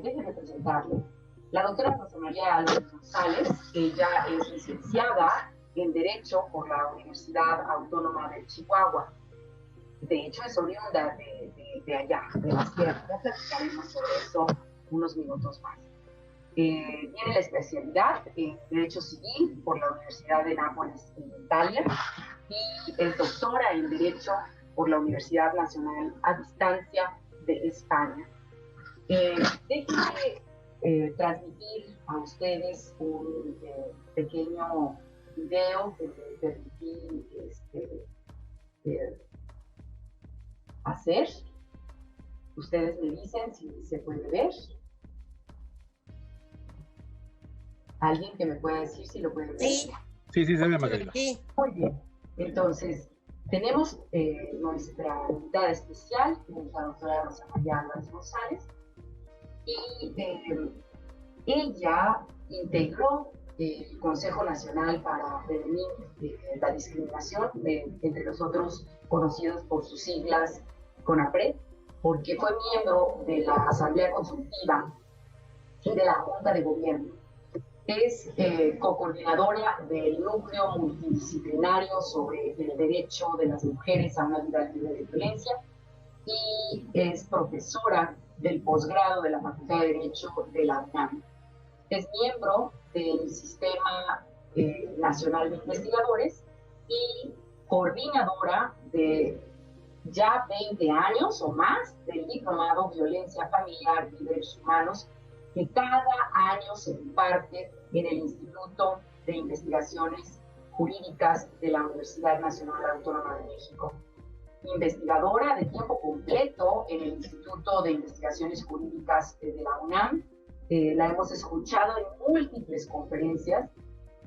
déjenme presentarle. La doctora Rosa María Álvarez González, ella es licenciada en Derecho por la Universidad Autónoma de Chihuahua. De hecho, es oriunda de allá, de la sierra. Ya platicaremos sobre eso unos minutos más. Tiene la especialidad en Derecho Civil por la Universidad de Nápoles en Italia y es doctora en Derecho por la Universidad Nacional a Distancia de España. Déjenme transmitir a ustedes un pequeño video que me permití hacer. Ustedes me dicen si se puede ver. ¿Alguien que me pueda decir si lo puede ver? Sí. Sí, se ve, Magdalena. Sí. Muy bien. Entonces, tenemos nuestra invitada especial, que es la doctora Rosa María Álvarez González, y ella integró el Consejo Nacional para Prevenir la Discriminación, entre los otros conocidos por sus siglas CONAPRED, porque fue miembro de la Asamblea Consultiva y de la Junta de Gobierno. Es cocoordinadora del Núcleo Multidisciplinario sobre el Derecho de las Mujeres a una Vida Libre de Violencia y es profesora del posgrado de la Facultad de Derecho de la UNAM. Es miembro del Sistema Nacional de Investigadores y coordinadora de ya 20 años o más del Diplomado Violencia Familiar y Derechos Humanos, que cada año se imparte en el Instituto de Investigaciones Jurídicas de la Universidad Nacional Autónoma de México. Investigadora de tiempo completo en el Instituto de Investigaciones Jurídicas de la UNAM. La hemos escuchado en múltiples conferencias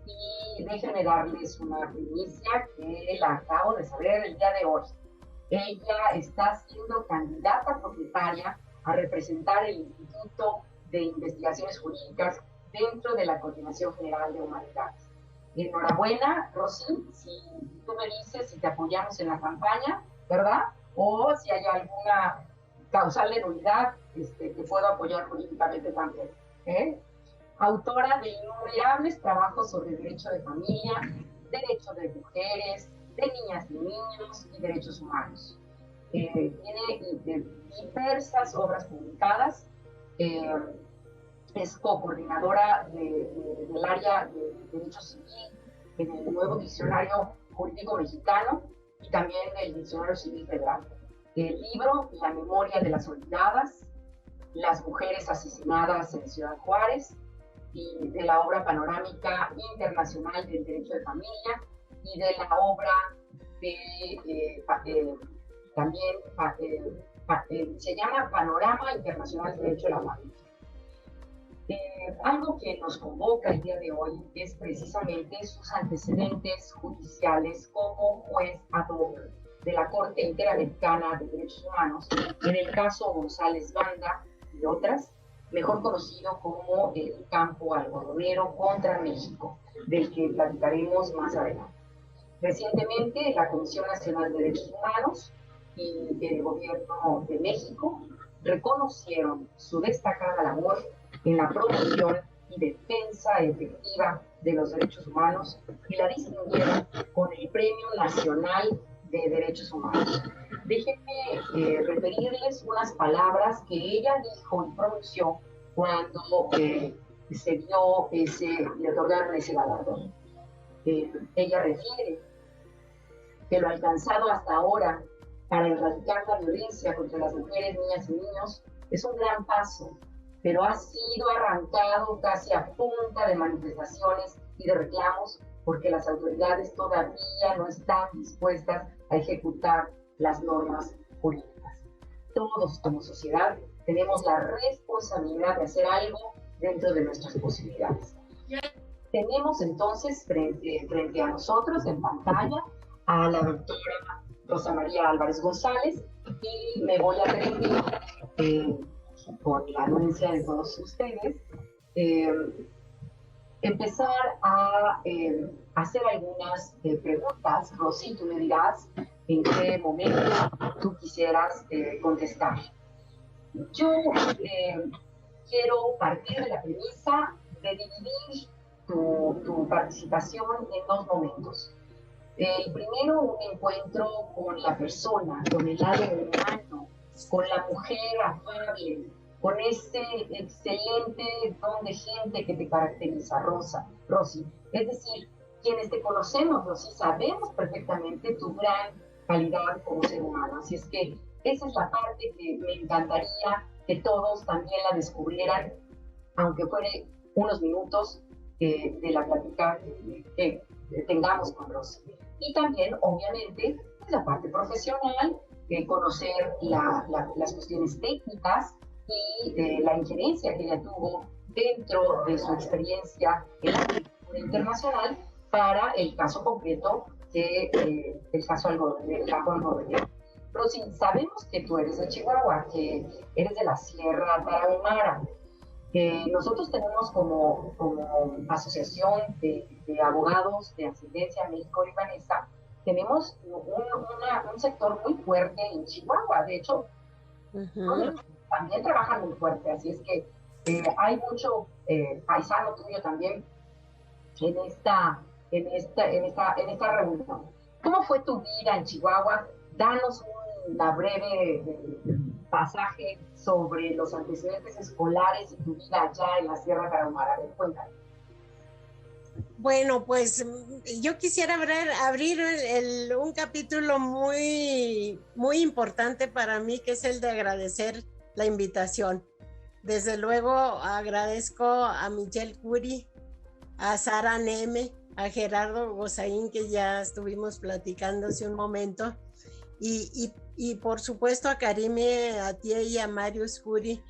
y déjenme darles una primicia que la acabo de saber el día de hoy. Ella está siendo candidata propietaria a representar el Instituto de Investigaciones Jurídicas dentro de la Coordinación General de Humanidades. Enhorabuena, Rosy, si tú me dices si te apoyamos en la campaña, ¿verdad? O si hay alguna causal de nulidad que puedo apoyar políticamente también. Autora de innumerables trabajos sobre derecho de familia, derecho de mujeres, de niñas y niños y derechos humanos. Tiene diversas obras publicadas. Es co-coordinadora del área de Derecho Civil en el nuevo Diccionario Jurídico Mexicano y también del Diccionario Civil Federal. El libro La Memoria de las Olvidadas, Las Mujeres Asesinadas en Ciudad Juárez, y de la obra panorámica internacional del derecho de familia y de la obra se llama Panorama Internacional del Derecho de la Familia. Algo que nos convoca el día de hoy es precisamente sus antecedentes judiciales como juez ad hoc de la Corte Interamericana de Derechos Humanos en el caso González Banda y otras, mejor conocido como el campo algodonero contra México, del que platicaremos más adelante. Recientemente, la Comisión Nacional de Derechos Humanos y el Gobierno de México reconocieron su destacada labor en la promoción y defensa efectiva de los derechos humanos y la distinguieron con el Premio Nacional de Derechos Humanos. Déjenme referirles unas palabras que ella dijo y pronunció cuando le otorgaron ese galardón. Ella refiere que lo alcanzado hasta ahora para erradicar la violencia contra las mujeres, niñas y niños es un gran paso, pero ha sido arrancado casi a punta de manifestaciones y de reclamos porque las autoridades todavía no están dispuestas a ejecutar las normas jurídicas. Todos como sociedad tenemos la responsabilidad de hacer algo dentro de nuestras posibilidades. Tenemos entonces frente a nosotros en pantalla a la doctora Rosa María Álvarez González y me voy a permitir, por la anuencia de todos ustedes, empezar a hacer algunas preguntas. Rosy, tú me dirás en qué momento tú quisieras contestar. Yo quiero partir de la premisa de dividir tu participación en dos momentos. El primero, un encuentro con la persona, con el lado humano, con la mujer afable, con ese excelente don de gente que te caracteriza, Rosy. Es decir, quienes te conocemos, Rosy, sabemos perfectamente tu gran calidad como ser humano. Así es que esa es la parte que me encantaría que todos también la descubrieran, aunque fuere unos minutos de la plática que tengamos con Rosy. Y también, obviamente, pues, la parte profesional, conocer las cuestiones técnicas y la injerencia que ella tuvo dentro de su experiencia en la agricultura internacional para el caso concreto del caso del campo algodonero. Rosy, sabemos que tú eres de Chihuahua, que eres de la Sierra Tarahumara. Nosotros tenemos como asociación de abogados de ascendencia México-libanesa, tenemos un sector muy fuerte en Chihuahua. De hecho, también trabajan muy fuerte, así es que hay mucho paisano tuyo también en esta reunión. ¿Cómo fue tu vida en Chihuahua? Danos una breve pasaje sobre los antecedentes escolares y tu vida allá en la Sierra Tarahumara. Cuéntame. Bueno, pues yo quisiera abrir un capítulo muy, muy importante para mí, que es el de agradecer la invitación. Desde luego agradezco a Michelle Curi, a Sara Neme, a Gerardo Gozaín, que ya estuvimos platicando hace un momento, y por supuesto a Karime Atié y a Marius Curi.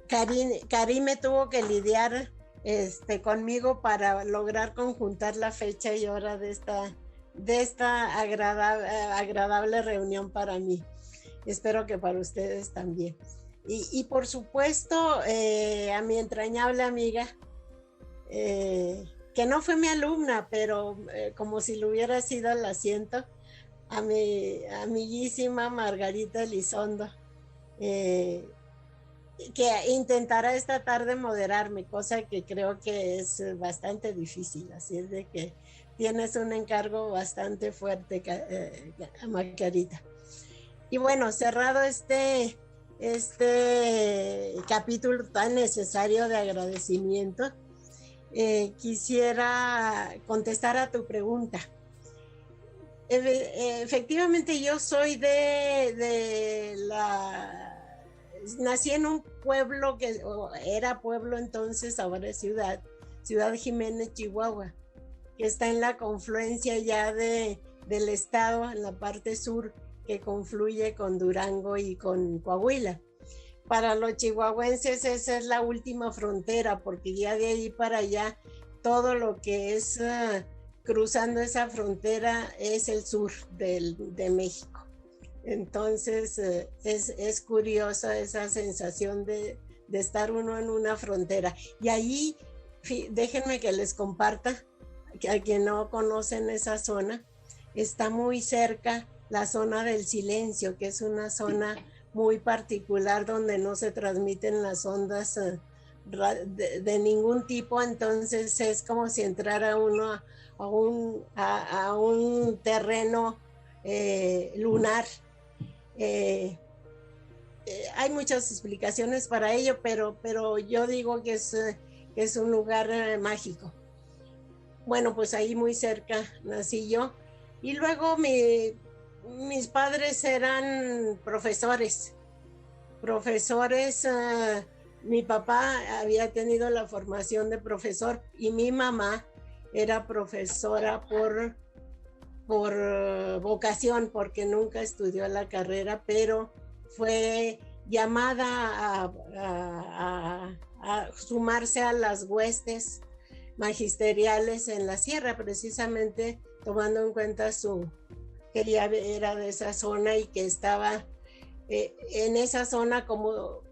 Karime tuvo que lidiar conmigo para lograr conjuntar la fecha y hora de esta agradable reunión para mí. Espero que para ustedes también. Y por supuesto a mi entrañable amiga, que no fue mi alumna, pero como si lo hubiera sido, la siento, a mi amiguísima Margarita Elizondo, que intentará esta tarde moderarme, cosa que creo que es bastante difícil, así es de que tienes un encargo bastante fuerte, Margarita. Y bueno, cerrado este capítulo tan necesario de agradecimiento, quisiera contestar a tu pregunta. Efectivamente, yo soy nací en un pueblo que era pueblo entonces, ahora es Ciudad Jiménez, Chihuahua, que está en la confluencia ya del estado, en la parte sur, que confluye con Durango y con Coahuila. Para los chihuahuenses esa es la última frontera, porque ya de ahí para allá todo lo que es cruzando esa frontera es el sur de México. Entonces es curiosa esa sensación de estar uno en una frontera. Y ahí, déjenme que les comparta, a quien no conocen esa zona, está muy cerca la zona del silencio, que es una zona muy particular donde no se transmiten las ondas de ningún tipo. Entonces es como si entrara uno a un terreno lunar. Hay muchas explicaciones para ello, pero yo digo que es un lugar mágico. Bueno, pues ahí muy cerca nací yo. Y luego mis padres eran profesores. Mi papá había tenido la formación de profesor y mi mamá era profesora por vocación, porque nunca estudió la carrera, pero fue llamada a sumarse a las huestes magisteriales en la sierra, precisamente tomando en cuenta que ella era de esa zona y que estaba en esa zona, como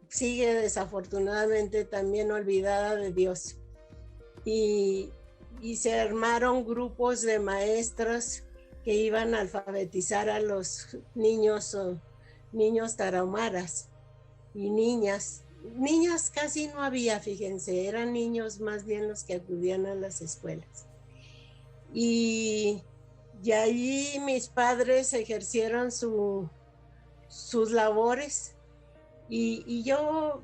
sigue desafortunadamente también olvidada de Dios. Y se armaron grupos de maestros que iban a alfabetizar a los niños tarahumaras y niñas, niñas casi no había, fíjense, eran niños más bien los que acudían a las escuelas. Y ahí mis padres ejercieron sus labores y yo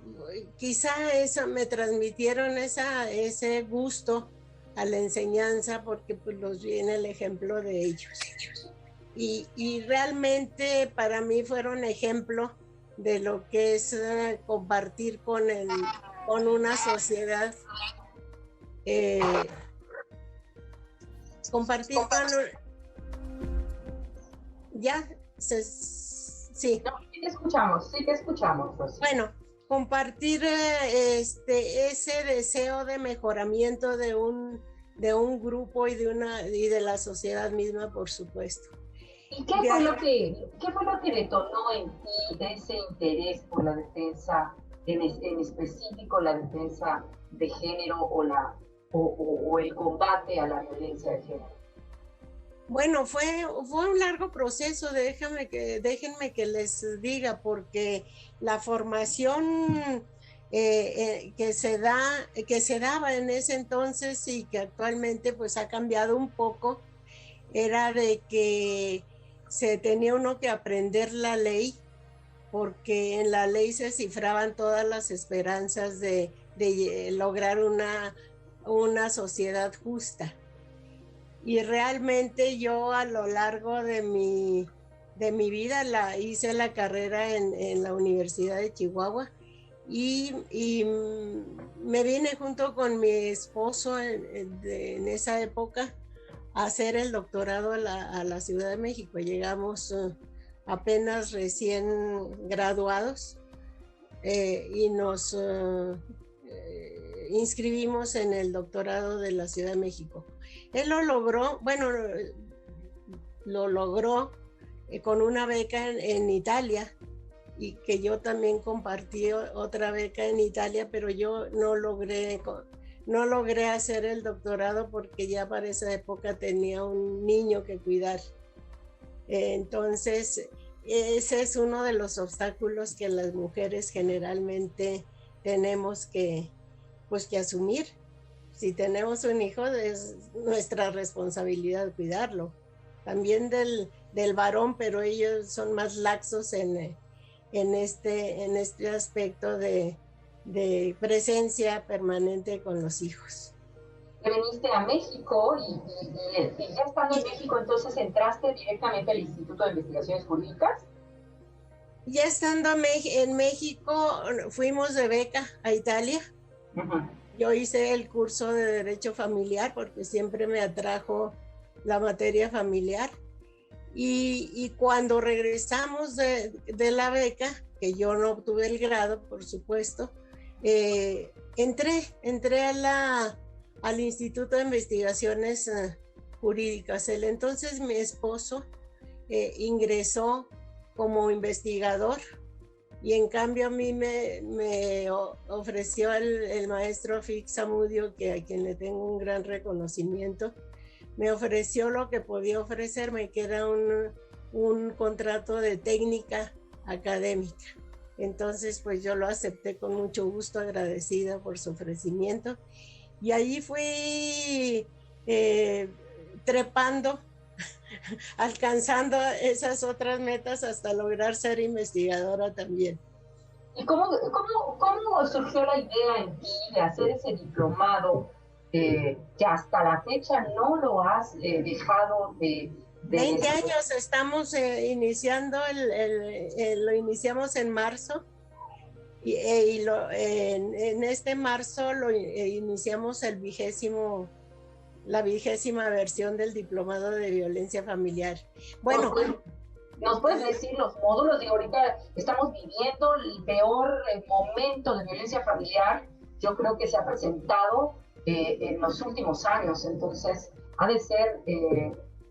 quizá eso me transmitieron ese gusto a la enseñanza porque pues los vi en el ejemplo de ellos. Y realmente para mí fueron ejemplo de lo que es compartir con una sociedad, compartir con... Ya, sí. No, sí te escuchamos, Rosy. Bueno, compartir ese deseo de mejoramiento de un grupo y de la sociedad misma, por supuesto. ¿Y qué fue lo que detonó en ti ese interés por la defensa, en específico la defensa de género o el combate a la violencia de género? Bueno, fue un largo proceso, déjenme que les diga, porque la formación que se daba en ese entonces y que actualmente pues ha cambiado un poco, era de que se tenía uno que aprender la ley, porque en la ley se cifraban todas las esperanzas de lograr una sociedad justa. Y realmente yo a lo largo de mi vida hice la carrera en la Universidad de Chihuahua y me vine junto con mi esposo en esa época a hacer el doctorado a la Ciudad de México. Llegamos apenas recién graduados y nos inscribimos en el doctorado de la Ciudad de México. Él lo logró con una beca en Italia, y que yo también compartí otra beca en Italia, pero yo no logré hacer el doctorado porque ya para esa época tenía un niño que cuidar. Entonces, ese es uno de los obstáculos que las mujeres generalmente tenemos que asumir. Si tenemos un hijo, es nuestra responsabilidad cuidarlo. También del varón, pero ellos son más laxos en este aspecto de presencia permanente con los hijos. Veniste a México y ya estando en México, entonces entraste directamente al Instituto de Investigaciones Jurídicas. Ya estando en México, fuimos de beca a Italia. Uh-huh. Yo hice el curso de Derecho Familiar porque siempre me atrajo la materia familiar. Y cuando regresamos de la beca, que yo no obtuve el grado, por supuesto, entré al Instituto de Investigaciones Jurídicas. Entonces mi esposo ingresó como investigador, y en cambio a mí me ofreció el maestro Fix Zamudio, a quien le tengo un gran reconocimiento, me ofreció lo que podía ofrecerme, que era un contrato de técnica académica. Entonces pues yo lo acepté con mucho gusto, agradecida por su ofrecimiento, y allí fui trepando, alcanzando esas otras metas hasta lograr ser investigadora también. ¿Y cómo surgió la idea en ti de hacer ese diplomado que hasta la fecha no lo has dejado de 20 años estamos iniciando, lo iniciamos en marzo, y en este marzo iniciamos la 20ª versión del diplomado de violencia familiar. Bueno, ¿nos puedes decir los módulos? Digo, ahorita estamos viviendo el peor momento de violencia familiar, yo creo que se ha presentado en los últimos años, entonces ha de ser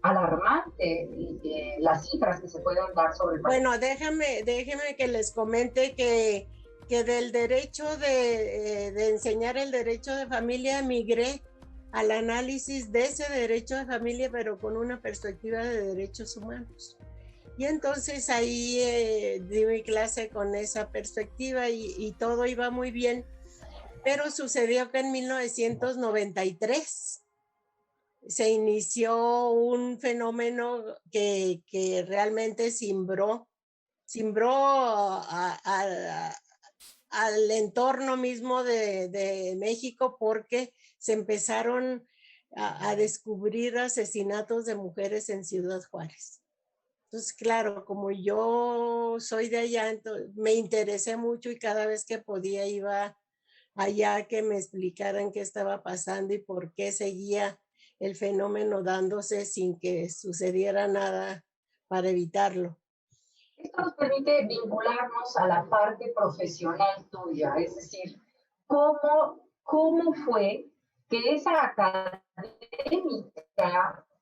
alarmante las cifras que se pueden dar sobre el país. Bueno, déjeme que les comente que del derecho de enseñar el derecho de familia migré al análisis de ese derecho de familia, pero con una perspectiva de derechos humanos. Y entonces ahí di mi clase con esa perspectiva y todo iba muy bien, pero sucedió que en 1993 se inició un fenómeno que realmente cimbró al entorno mismo de México, porque se empezaron a descubrir asesinatos de mujeres en Ciudad Juárez. Entonces, claro, como yo soy de allá, entonces me interesé mucho y cada vez que podía iba allá a que me explicaran qué estaba pasando y por qué seguía el fenómeno dándose sin que sucediera nada para evitarlo. Esto nos permite vincularnos a la parte profesional tuya, es decir, cómo fue que esa académica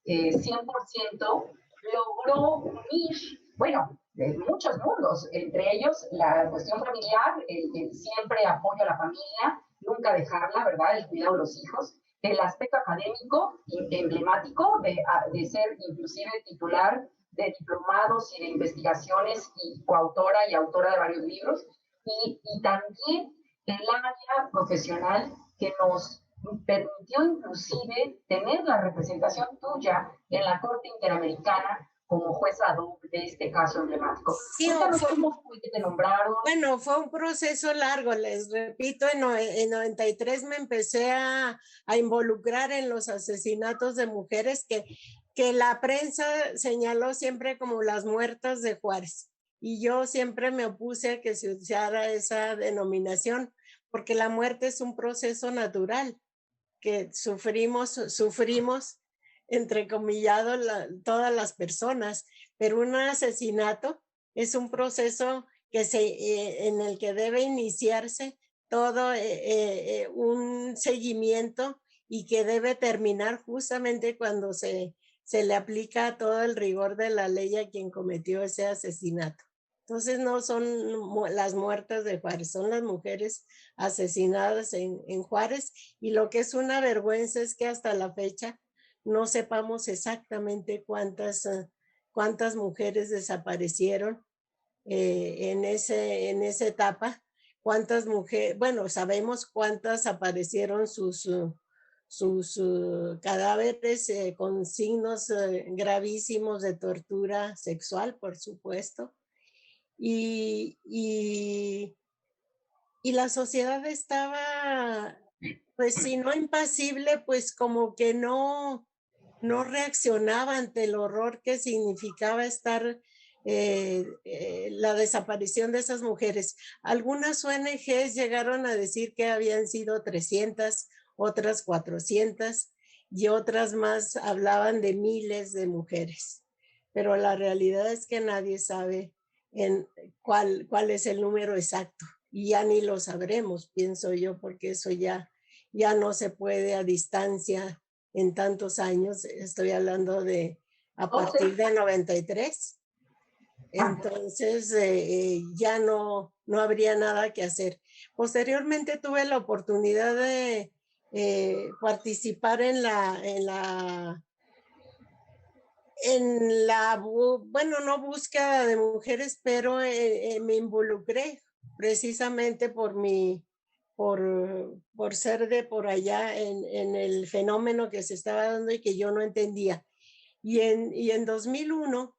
100% logró unir, bueno, de muchos mundos, entre ellos la cuestión familiar, el siempre apoyo a la familia, nunca dejarla, ¿verdad? El cuidado de los hijos, el aspecto académico emblemático de ser inclusive titular de diplomados y de investigaciones y coautora y autora de varios libros, y también el área profesional que nos permitió inclusive tener la representación tuya en la Corte Interamericana como jueza ad hoc de este caso emblemático. Sí, Cuéntanos cómo fue que te nombraron. Bueno, fue un proceso largo, les repito, en 93 me empecé a involucrar en los asesinatos de mujeres que la prensa señaló siempre como las muertas de Juárez. Y yo siempre me opuse a que se usara esa denominación, porque la muerte es un proceso natural que sufrimos entrecomillado todas las personas, pero un asesinato es un proceso en el que debe iniciarse todo un seguimiento y que debe terminar justamente cuando se le aplica todo el rigor de la ley a quien cometió ese asesinato. Entonces no son las muertas de Juárez, son las mujeres asesinadas en Juárez, y lo que es una vergüenza es que hasta la fecha no sepamos exactamente cuántas mujeres desaparecieron en esa etapa, cuántas mujeres, bueno, sabemos cuántas aparecieron sus cadáveres con signos gravísimos de tortura sexual, por supuesto, y, y la sociedad estaba, pues si no impasible, pues como que no reaccionaba ante el horror que significaba estar la desaparición de esas mujeres. Algunas ONGs llegaron a decir que habían sido 300, otras 400 y otras más hablaban de miles de mujeres. Pero la realidad es que nadie sabe cuál es el número exacto, y ya ni lo sabremos, pienso yo, porque eso ya no se puede a distancia en tantos años. Estoy hablando de a partir de 93. Entonces ya no habría nada que hacer. Posteriormente tuve la oportunidad de participar en bueno, no búsqueda de mujeres, pero me involucré precisamente por ser de por allá en el fenómeno que se estaba dando y que yo no entendía. Y en 2001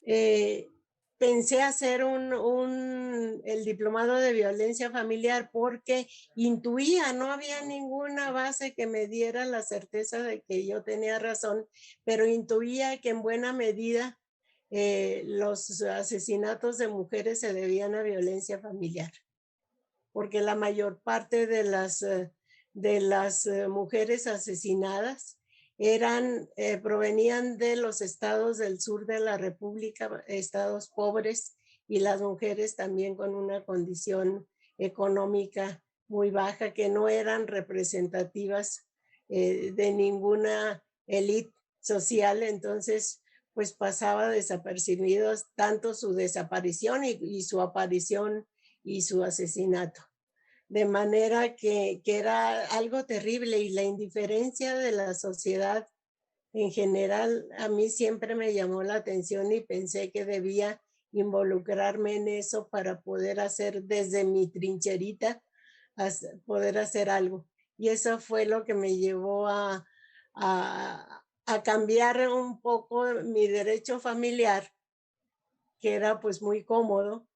eh, pensé hacer el diplomado de violencia familiar porque intuía, no había ninguna base que me diera la certeza de que yo tenía razón, pero intuía que en buena medida los asesinatos de mujeres se debían a violencia familiar, porque la mayor parte de las mujeres asesinadas provenían de los estados del sur de la República, estados pobres, y las mujeres también con una condición económica muy baja, que no eran representativas de ninguna élite social. Entonces, pues pasaba desapercibidos tanto su desaparición y su aparición y su asesinato. De manera que era algo terrible, y la indiferencia de la sociedad en general, a mí siempre me llamó la atención y pensé que debía involucrarme en eso para poder hacer desde mi trincherita, poder hacer algo. Y eso fue lo que me llevó a cambiar un poco mi derecho familiar, que era pues muy cómodo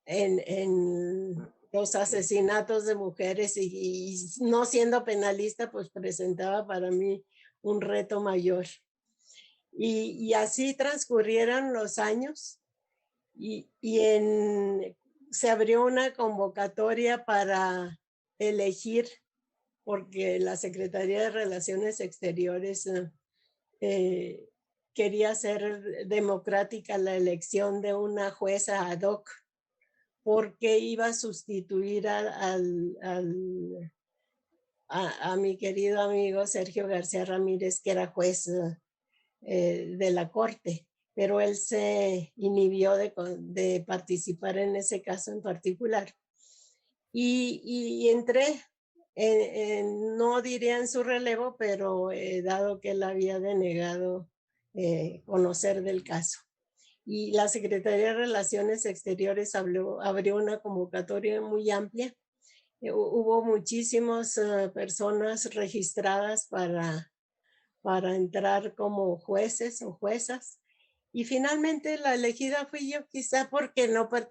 en los asesinatos de mujeres y no siendo penalista, pues presentaba para mí un reto mayor. Y así transcurrieron los años y se abrió una convocatoria para elegir, porque la Secretaría de Relaciones Exteriores quería hacer democrática la elección de una jueza ad hoc, porque iba a sustituir a mi querido amigo Sergio García Ramírez, que era juez de la Corte, pero él se inhibió de participar en ese caso en particular. Y entré, no diría en su relevo, pero dado que él había denegado conocer del caso. Y la Secretaría de Relaciones Exteriores abrió una convocatoria muy amplia. Hubo muchísimas personas registradas para entrar como jueces o juezas. Y finalmente la elegida fui yo, quizá porque nunca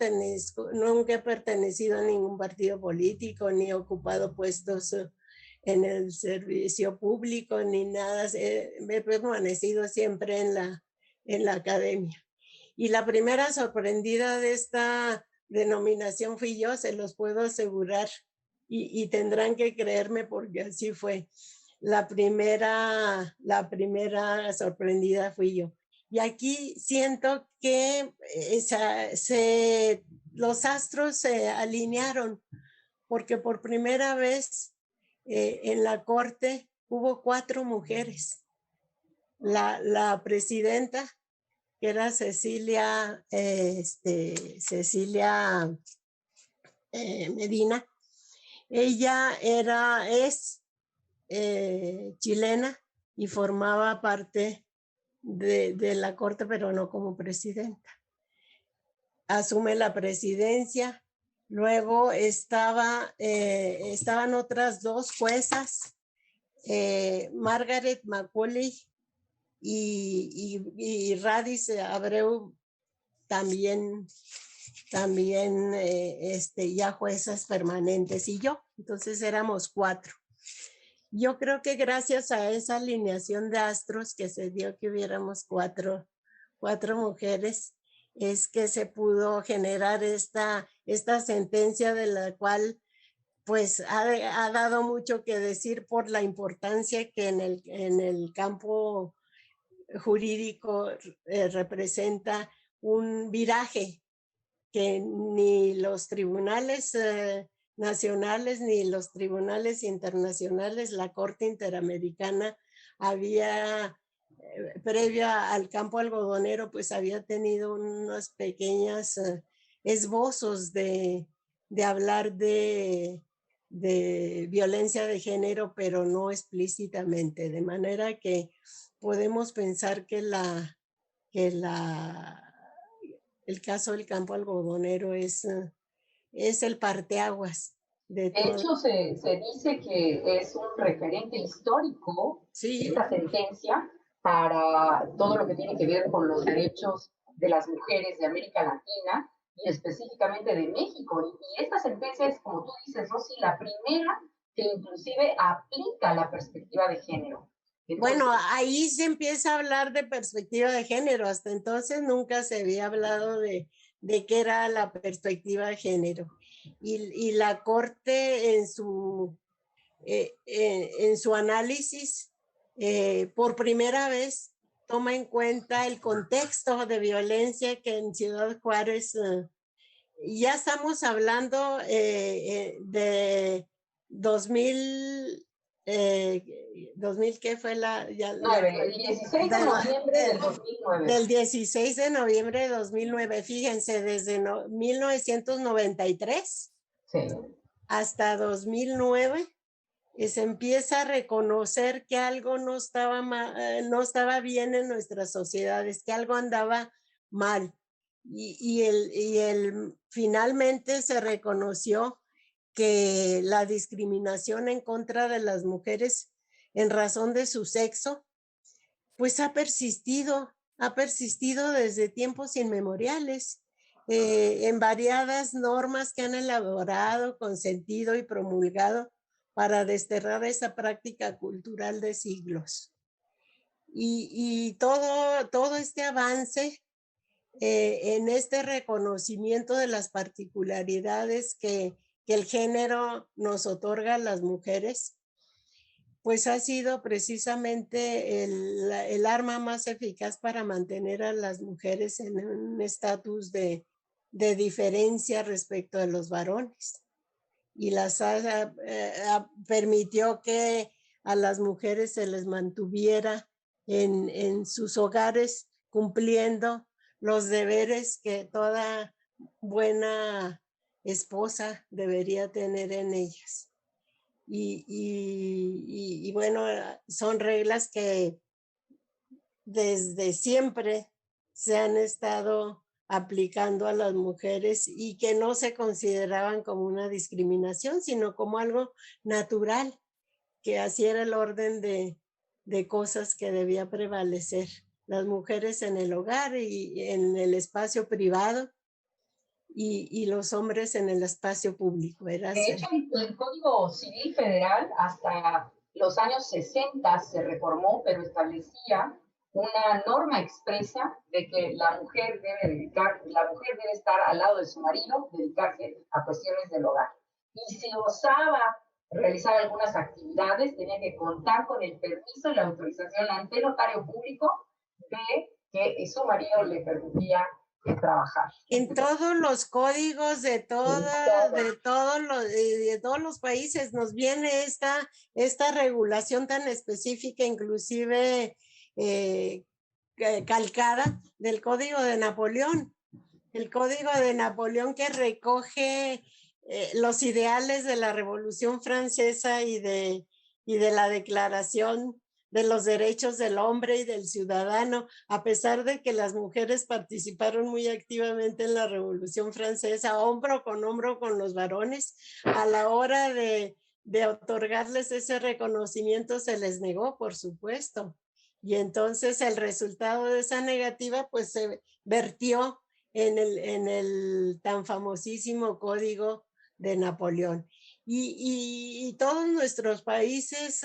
he pertenecido a ningún partido político, ni he ocupado puestos en el servicio público, ni nada. He permanecido siempre en la academia. Y la primera sorprendida de esta denominación fui yo, se los puedo asegurar, y tendrán que creerme porque así fue. La primera sorprendida fui yo. Y aquí siento que los astros se alinearon, porque por primera vez en la Corte hubo 4 mujeres. La presidenta, que era Cecilia Medina, ella es chilena y formaba parte de la Corte, pero no como presidenta. Asume la presidencia. Luego estaban otras 2 juezas, Margaret Macaulay y Radis Abreu, también ya juezas permanentes, y yo. Entonces éramos 4. Yo creo que gracias a esa alineación de astros que se dio, que hubiéramos 4 mujeres, es que se pudo generar esta sentencia, de la cual pues ha dado mucho que decir por la importancia que en el campo jurídico representa un viraje que ni los tribunales nacionales ni los tribunales internacionales, la Corte Interamericana había, previo al campo algodonero, pues había tenido unos pequeños esbozos de hablar de violencia de género, pero no explícitamente, de manera que podemos pensar que el caso del campo algodonero es el parteaguas de todo. De hecho, se dice que es un referente histórico, sí, esta sentencia, para todo lo que tiene que ver con los derechos de las mujeres de América Latina y específicamente de México. Y esta sentencia es, como tú dices, Rosy, la primera que inclusive aplica la perspectiva de género. Entonces, bueno, ahí se empieza a hablar de perspectiva de género. Hasta entonces nunca se había hablado de qué era la perspectiva de género. Y la Corte en su análisis, por primera vez, toma en cuenta el contexto de violencia que en Ciudad Juárez ya estamos hablando de 2000, ¿qué fue el 16 de noviembre del 2009. Del 16 de noviembre de 2009, fíjense, desde 1993 sí, hasta 2009 se empieza a reconocer que algo no estaba bien en nuestras sociedades, que algo andaba mal. Finalmente se reconoció que la discriminación en contra de las mujeres en razón de su sexo, pues ha persistido desde tiempos inmemoriales, en variadas normas que han elaborado, consentido y promulgado para desterrar esa práctica cultural de siglos. Y todo este avance en este reconocimiento de las particularidades que el género nos otorga a las mujeres, pues ha sido precisamente el arma más eficaz para mantener a las mujeres en un estatus de diferencia respecto a los varones. Y permitió que a las mujeres se les mantuviera en sus hogares cumpliendo los deberes que toda buena esposa debería tener en ellas. Y bueno, son reglas que desde siempre se han estado aplicando a las mujeres y que no se consideraban como una discriminación, sino como algo natural, que así era el orden de cosas que debía prevalecer. Las mujeres en el hogar y en el espacio privado y los hombres en el espacio público. De hecho, el Código Civil Federal hasta los años 60 se reformó, pero establecía una norma expresa de que la mujer debe estar al lado de su marido, dedicarse a cuestiones del hogar. Y si osaba realizar algunas actividades, tenía que contar con el permiso y la autorización ante notario público de que su marido le permitía trabajar. En todos los códigos de todos los países nos viene esta regulación tan específica, inclusive calcada del Código de Napoleón. El Código de Napoleón que recoge los ideales de la Revolución Francesa y de la Declaración de los Derechos del Hombre y del Ciudadano, a pesar de que las mujeres participaron muy activamente en la Revolución Francesa, hombro con los varones, a la hora de otorgarles ese reconocimiento se les negó, por supuesto. Y entonces el resultado de esa negativa pues se vertió en el tan famosísimo Código de Napoleón. Y todos nuestros países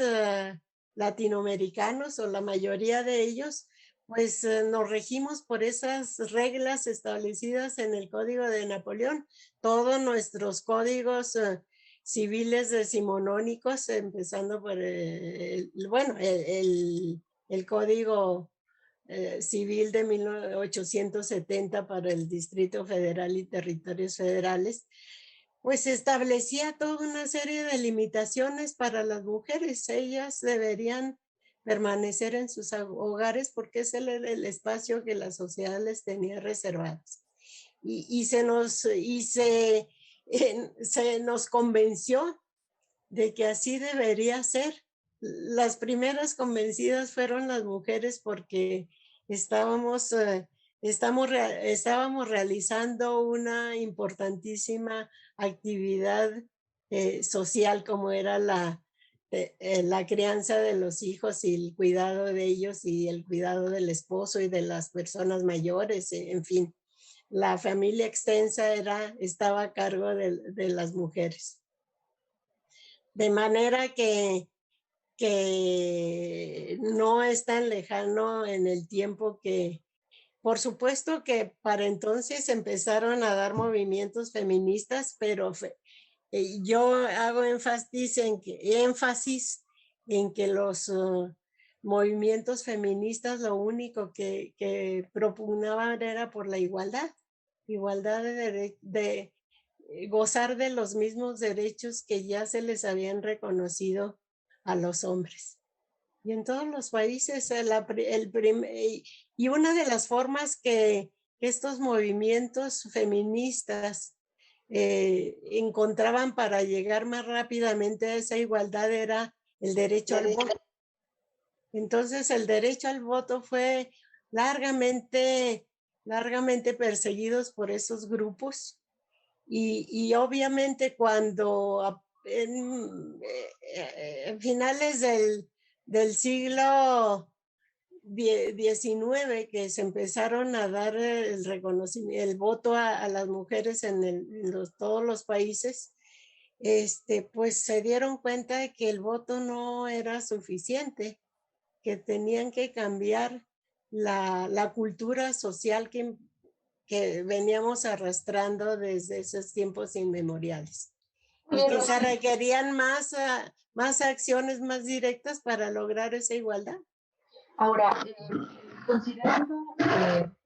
latinoamericanos, o la mayoría de ellos, pues nos regimos por esas reglas establecidas en el Código de Napoleón. Todos nuestros códigos civiles decimonónicos, empezando por el Código Civil de 1870 para el Distrito Federal y Territorios Federales, pues establecía toda una serie de limitaciones para las mujeres. Ellas deberían permanecer en sus hogares porque ese era el espacio que la sociedad les tenía reservados. Se nos convenció de que así debería ser. Las primeras convencidas fueron las mujeres porque estábamos realizando una importantísima actividad social como era la crianza de los hijos y el cuidado de ellos y el cuidado del esposo y de las personas mayores, en fin. La familia extensa estaba a cargo de las mujeres. De manera que no es tan lejano en el tiempo que, por supuesto que para entonces empezaron a dar movimientos feministas, pero yo hago énfasis en que los movimientos feministas lo único que propugnaban era por la igualdad de gozar de los mismos derechos que ya se les habían reconocido a los hombres. Y en todos los países, y una de las formas que estos movimientos feministas encontraban para llegar más rápidamente a esa igualdad era el derecho al voto. Entonces el derecho al voto fue largamente, largamente perseguidos por esos grupos y obviamente cuando en finales del siglo XIX que se empezaron a dar el reconocimiento, el voto a las mujeres todos los países, pues se dieron cuenta de que el voto no era suficiente, que tenían que cambiar la cultura social que veníamos arrastrando desde esos tiempos inmemoriales y que se requerían más acciones más directas para lograr esa igualdad. Ahora, considerando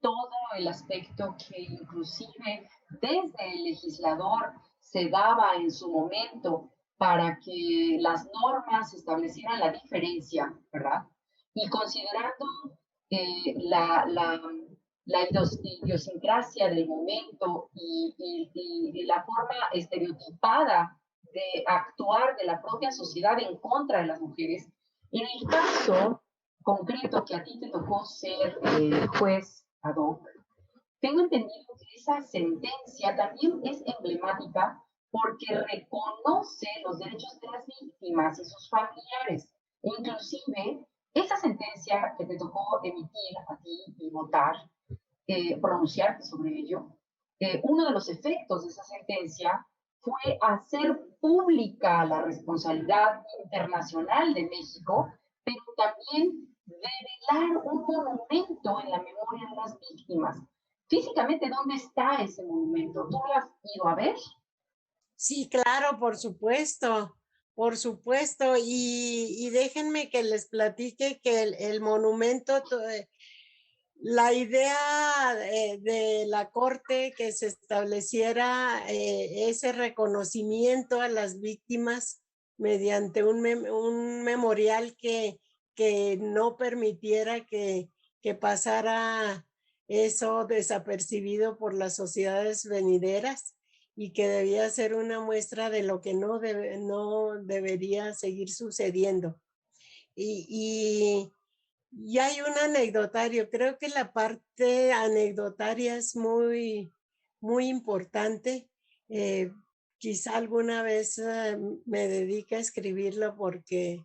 todo el aspecto que inclusive desde el legislador se daba en su momento para que las normas establecieran la diferencia, ¿verdad? Y considerando la idiosincrasia del momento y la forma estereotipada de actuar de la propia sociedad en contra de las mujeres, en el caso concreto que a ti te tocó ser juez ad hoc, tengo entendido que esa sentencia también es emblemática porque reconoce los derechos de las víctimas y sus familiares. E inclusive, esa sentencia que te tocó emitir a ti y votar, pronunciarte sobre ello, uno de los efectos de esa sentencia fue hacer pública la responsabilidad internacional de México, pero también develar un monumento en la memoria de las víctimas. Físicamente, ¿dónde está ese monumento? ¿Tú lo has ido a ver? Sí, claro, por supuesto, por supuesto. Y déjenme que les platique que el monumento, la idea de la Corte que se estableciera ese reconocimiento a las víctimas mediante un memorial que no permitiera que pasara eso desapercibido por las sociedades venideras y que debía ser una muestra de lo que no debería seguir sucediendo. Y hay un anecdotario, creo que la parte anecdotaria es muy, muy importante. Eh, Quizá alguna vez me dedique a escribirlo porque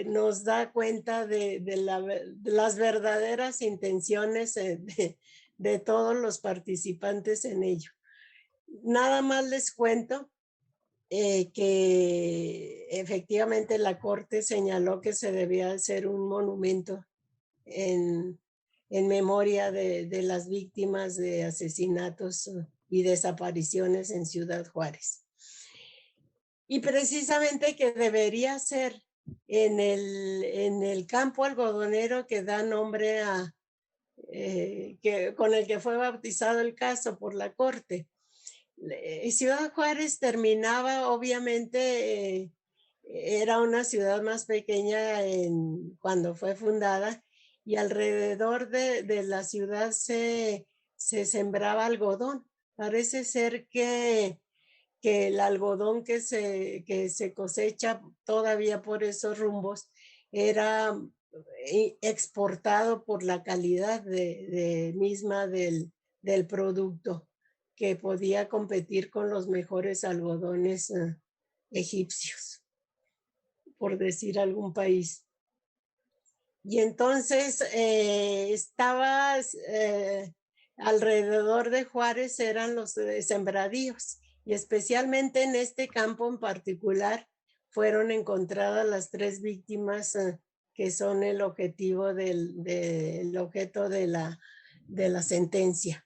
nos da cuenta de las verdaderas intenciones de todos los participantes en ello. Nada más les cuento que efectivamente la Corte señaló que se debía hacer un monumento en, en memoria de las víctimas de asesinatos y desapariciones en Ciudad Juárez. Y precisamente que debería ser en el campo algodonero que da nombre con el que fue bautizado el caso por la Corte. Ciudad Juárez terminaba, obviamente, era una ciudad más pequeña cuando fue fundada y alrededor de la ciudad se sembraba algodón. Parece ser que el algodón que se cosecha todavía por esos rumbos era exportado por la calidad misma del producto, que podía competir con los mejores algodones egipcios, por decir algún país. Y entonces estaba alrededor de Juárez eran los sembradíos y especialmente en este campo en particular fueron encontradas las 3 víctimas que son el objetivo el objeto de la sentencia,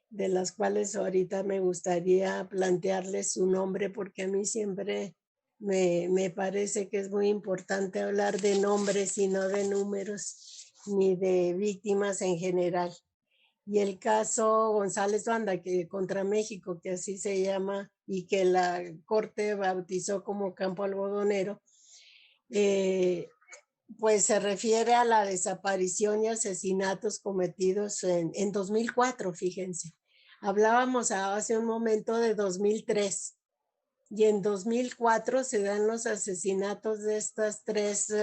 de las cuales ahorita me gustaría plantearles su nombre porque a mí siempre me parece que es muy importante hablar de nombres y no de números ni de víctimas en general. Y el caso González Banda, que contra México, que así se llama, y que la Corte bautizó como campo algodonero, pues se refiere a la desaparición y asesinatos cometidos en 2004, fíjense, Hablábamos hace un momento de 2003 y en 2004 se dan los asesinatos de estas tres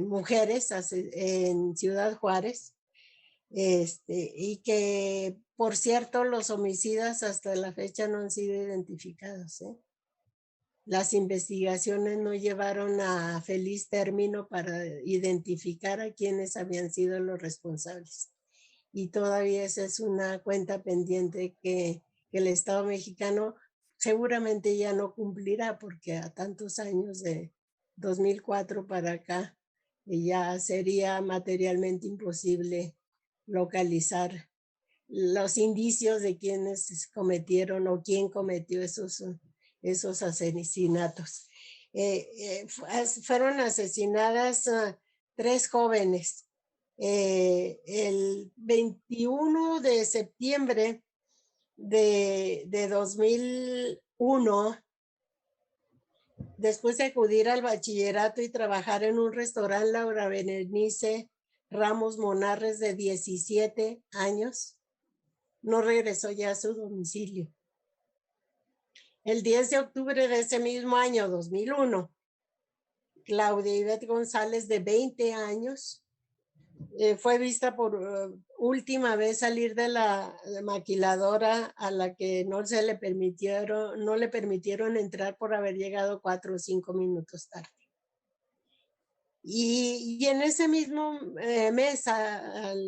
mujeres en Ciudad Juárez. Y que, por cierto, los homicidas hasta la fecha no han sido identificados, ¿eh? Las investigaciones no llevaron a feliz término para identificar a quienes habían sido los responsables. Y todavía esa es una cuenta pendiente que el Estado mexicano seguramente ya no cumplirá, porque a tantos años de 2004 para acá ya sería materialmente imposible localizar los indicios de quienes cometieron o quién cometió esos asesinatos. Fueron asesinadas tres jóvenes. El 21 de septiembre de 2001, después de acudir al bachillerato y trabajar en un restaurante, Laura Berenice Ramos Monarres, de 17 años, no regresó ya a su domicilio. El 10 de octubre de ese mismo año, 2001, Claudia Ivette González, de 20 años, fue vista por última vez salir de la maquiladora, a la que no le permitieron entrar por haber llegado 4 o 5 minutos tarde. Y en ese mismo mes,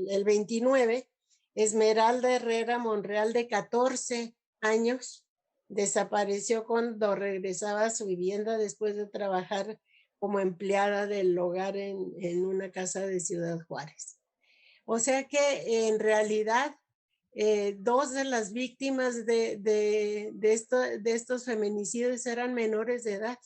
el 29, Esmeralda Herrera Monreal, de 14 años, desapareció cuando regresaba a su vivienda después de trabajar como empleada del hogar en una casa de Ciudad Juárez. O sea que en realidad dos de las víctimas de estos feminicidios eran menores de edad.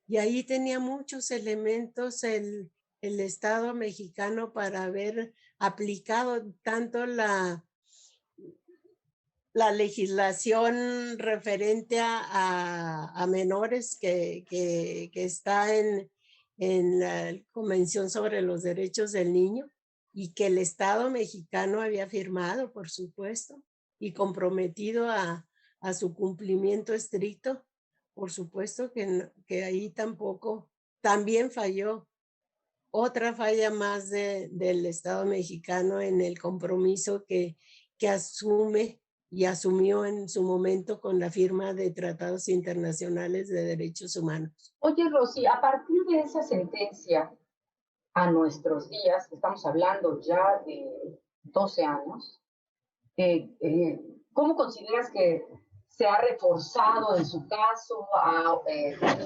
Y ahí tenía muchos elementos el Estado mexicano para haber aplicado tanto la legislación referente a menores que está en la Convención sobre los Derechos del Niño, y que el Estado mexicano había firmado, por supuesto, y comprometido a su cumplimiento estricto. Por supuesto que ahí también falló. Otra falla más del Estado mexicano en el compromiso que asume y asumió en su momento con la firma de tratados internacionales de derechos humanos. Oye, Rosy, a partir de esa sentencia a nuestros días, estamos hablando ya de 12 años, ¿cómo consideras que se ha reforzado en su caso,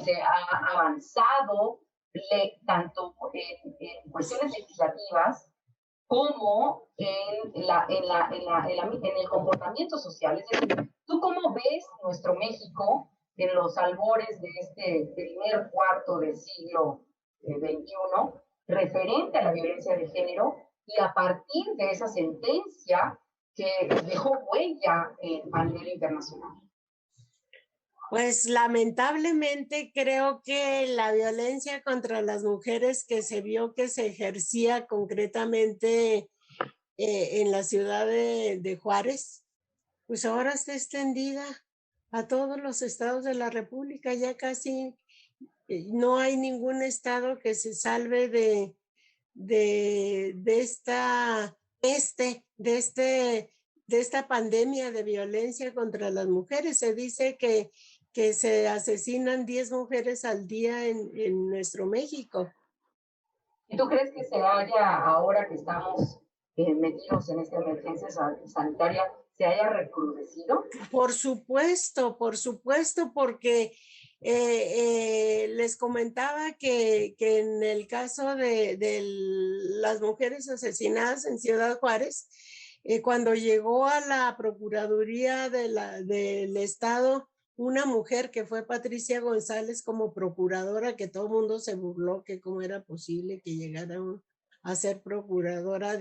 se ha avanzado tanto en cuestiones legislativas como en el comportamiento social? Es decir, ¿tú cómo ves nuestro México en los albores de este primer cuarto del siglo XXI referente a la violencia de género, y a partir de esa sentencia que dejó huella a nivel internacional? Pues lamentablemente creo que la violencia contra las mujeres que se vio que se ejercía concretamente en la ciudad de Juárez, pues ahora está extendida a todos los estados de la República. Ya casi no hay ningún estado que se salve de esta de esta pandemia de violencia contra las mujeres. Se dice que se asesinan 10 mujeres al día en nuestro México. ¿Y tú crees que se haya, ahora que estamos metidos en esta emergencia sanitaria, se haya recrudecido? Por supuesto, porque les comentaba que en el caso de las mujeres asesinadas en Ciudad Juárez, cuando llegó a la Procuraduría del Estado una mujer que fue Patricia González como procuradora, que todo el mundo se burló, que cómo era posible que llegara a ser procuradora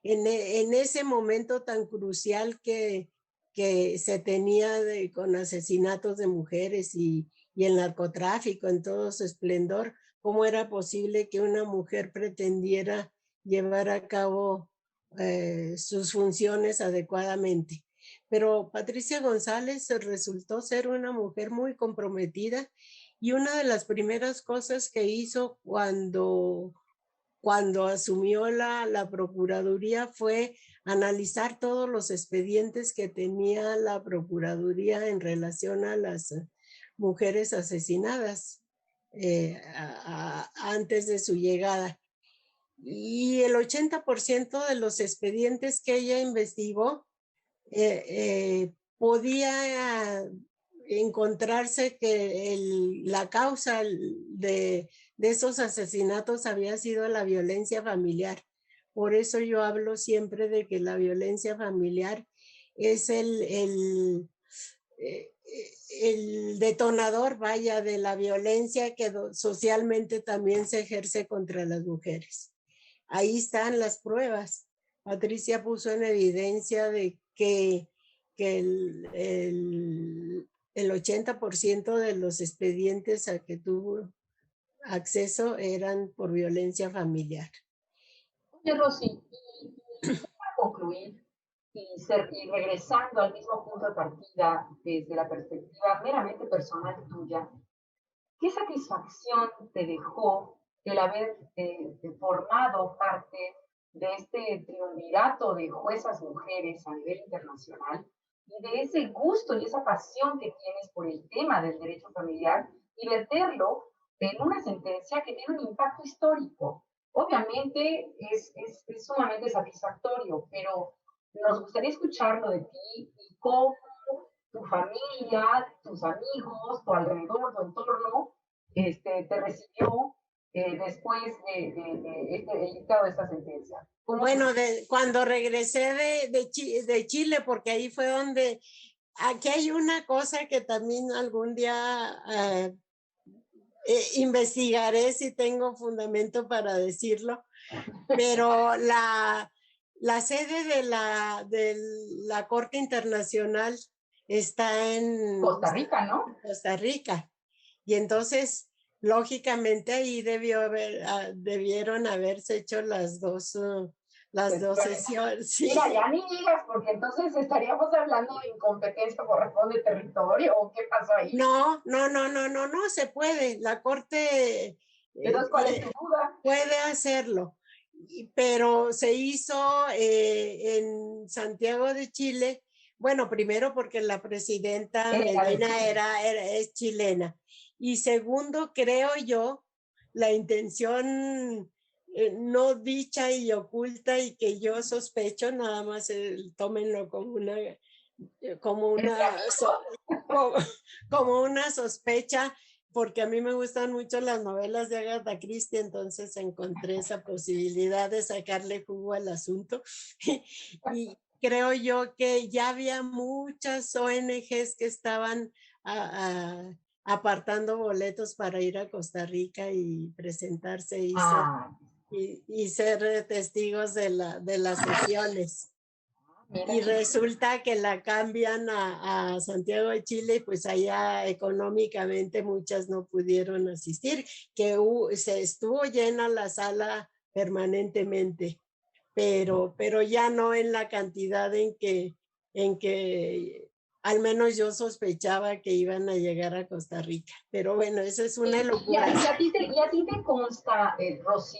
en ese momento tan crucial que se tenía con asesinatos de mujeres y el narcotráfico en todo su esplendor. ¿Cómo era posible que una mujer pretendiera llevar a cabo sus funciones adecuadamente. Pero Patricia González resultó ser una mujer muy comprometida y una de las primeras cosas que hizo cuando asumió la Procuraduría fue analizar todos los expedientes que tenía la Procuraduría en relación a las mujeres asesinadas antes de su llegada. Y el 80% de los expedientes que ella investigó podía encontrarse que la causa de esos asesinatos había sido la violencia familiar. Por eso yo hablo siempre de que la violencia familiar es el detonador, vaya, de la violencia que socialmente también se ejerce contra las mujeres. Ahí están las pruebas. Patricia puso en evidencia de que el 80% de los expedientes a que tuvo acceso eran por violencia familiar. Oye, Rosy, y para concluir, y regresando al mismo punto de partida desde la perspectiva meramente personal tuya, ¿qué satisfacción te dejó el haber formado parte de este triunvirato de juezas mujeres a nivel internacional y de ese gusto y esa pasión que tienes por el tema del derecho familiar y verterlo en una sentencia que tiene un impacto histórico? Obviamente es sumamente satisfactorio, pero nos gustaría escucharlo de ti y cómo tu familia, tus amigos, tu alrededor, tu entorno, te recibió después el dictado de esta sentencia. Bueno, cuando regresé de Chile, porque ahí fue donde, aquí hay una cosa que también algún día investigaré si tengo fundamento para decirlo, pero la sede de la Corte Internacional está en Costa Rica, ¿no? Costa Rica. Y entonces, lógicamente, ahí debieron haberse hecho las dos sesiones. Sí. Mira, ya ni digas, porque entonces estaríamos hablando de incompetencia por razón de territorio, ¿o qué pasó ahí? No se puede. La Corte Entonces, ¿cuál es tu duda? puede hacerlo. Pero se hizo en Santiago de Chile, bueno, primero porque la presidenta Medina es chilena, y segundo, creo yo, la intención no dicha y oculta y que yo sospecho, nada más tómenlo como como una sospecha, porque a mí me gustan mucho las novelas de Agatha Christie, entonces encontré esa posibilidad de sacarle jugo al asunto. Y creo yo que ya había muchas ONGs que estaban apartando boletos para ir a Costa Rica y presentarse y ser testigos de las sesiones. Y resulta que la cambian a Santiago de Chile y pues allá económicamente muchas no pudieron asistir, que se estuvo llena la sala permanentemente, pero ya no en la cantidad en que al menos yo sospechaba que iban a llegar a Costa Rica. Pero bueno, esa es una locura. ¿Y a ti te consta, Rosy,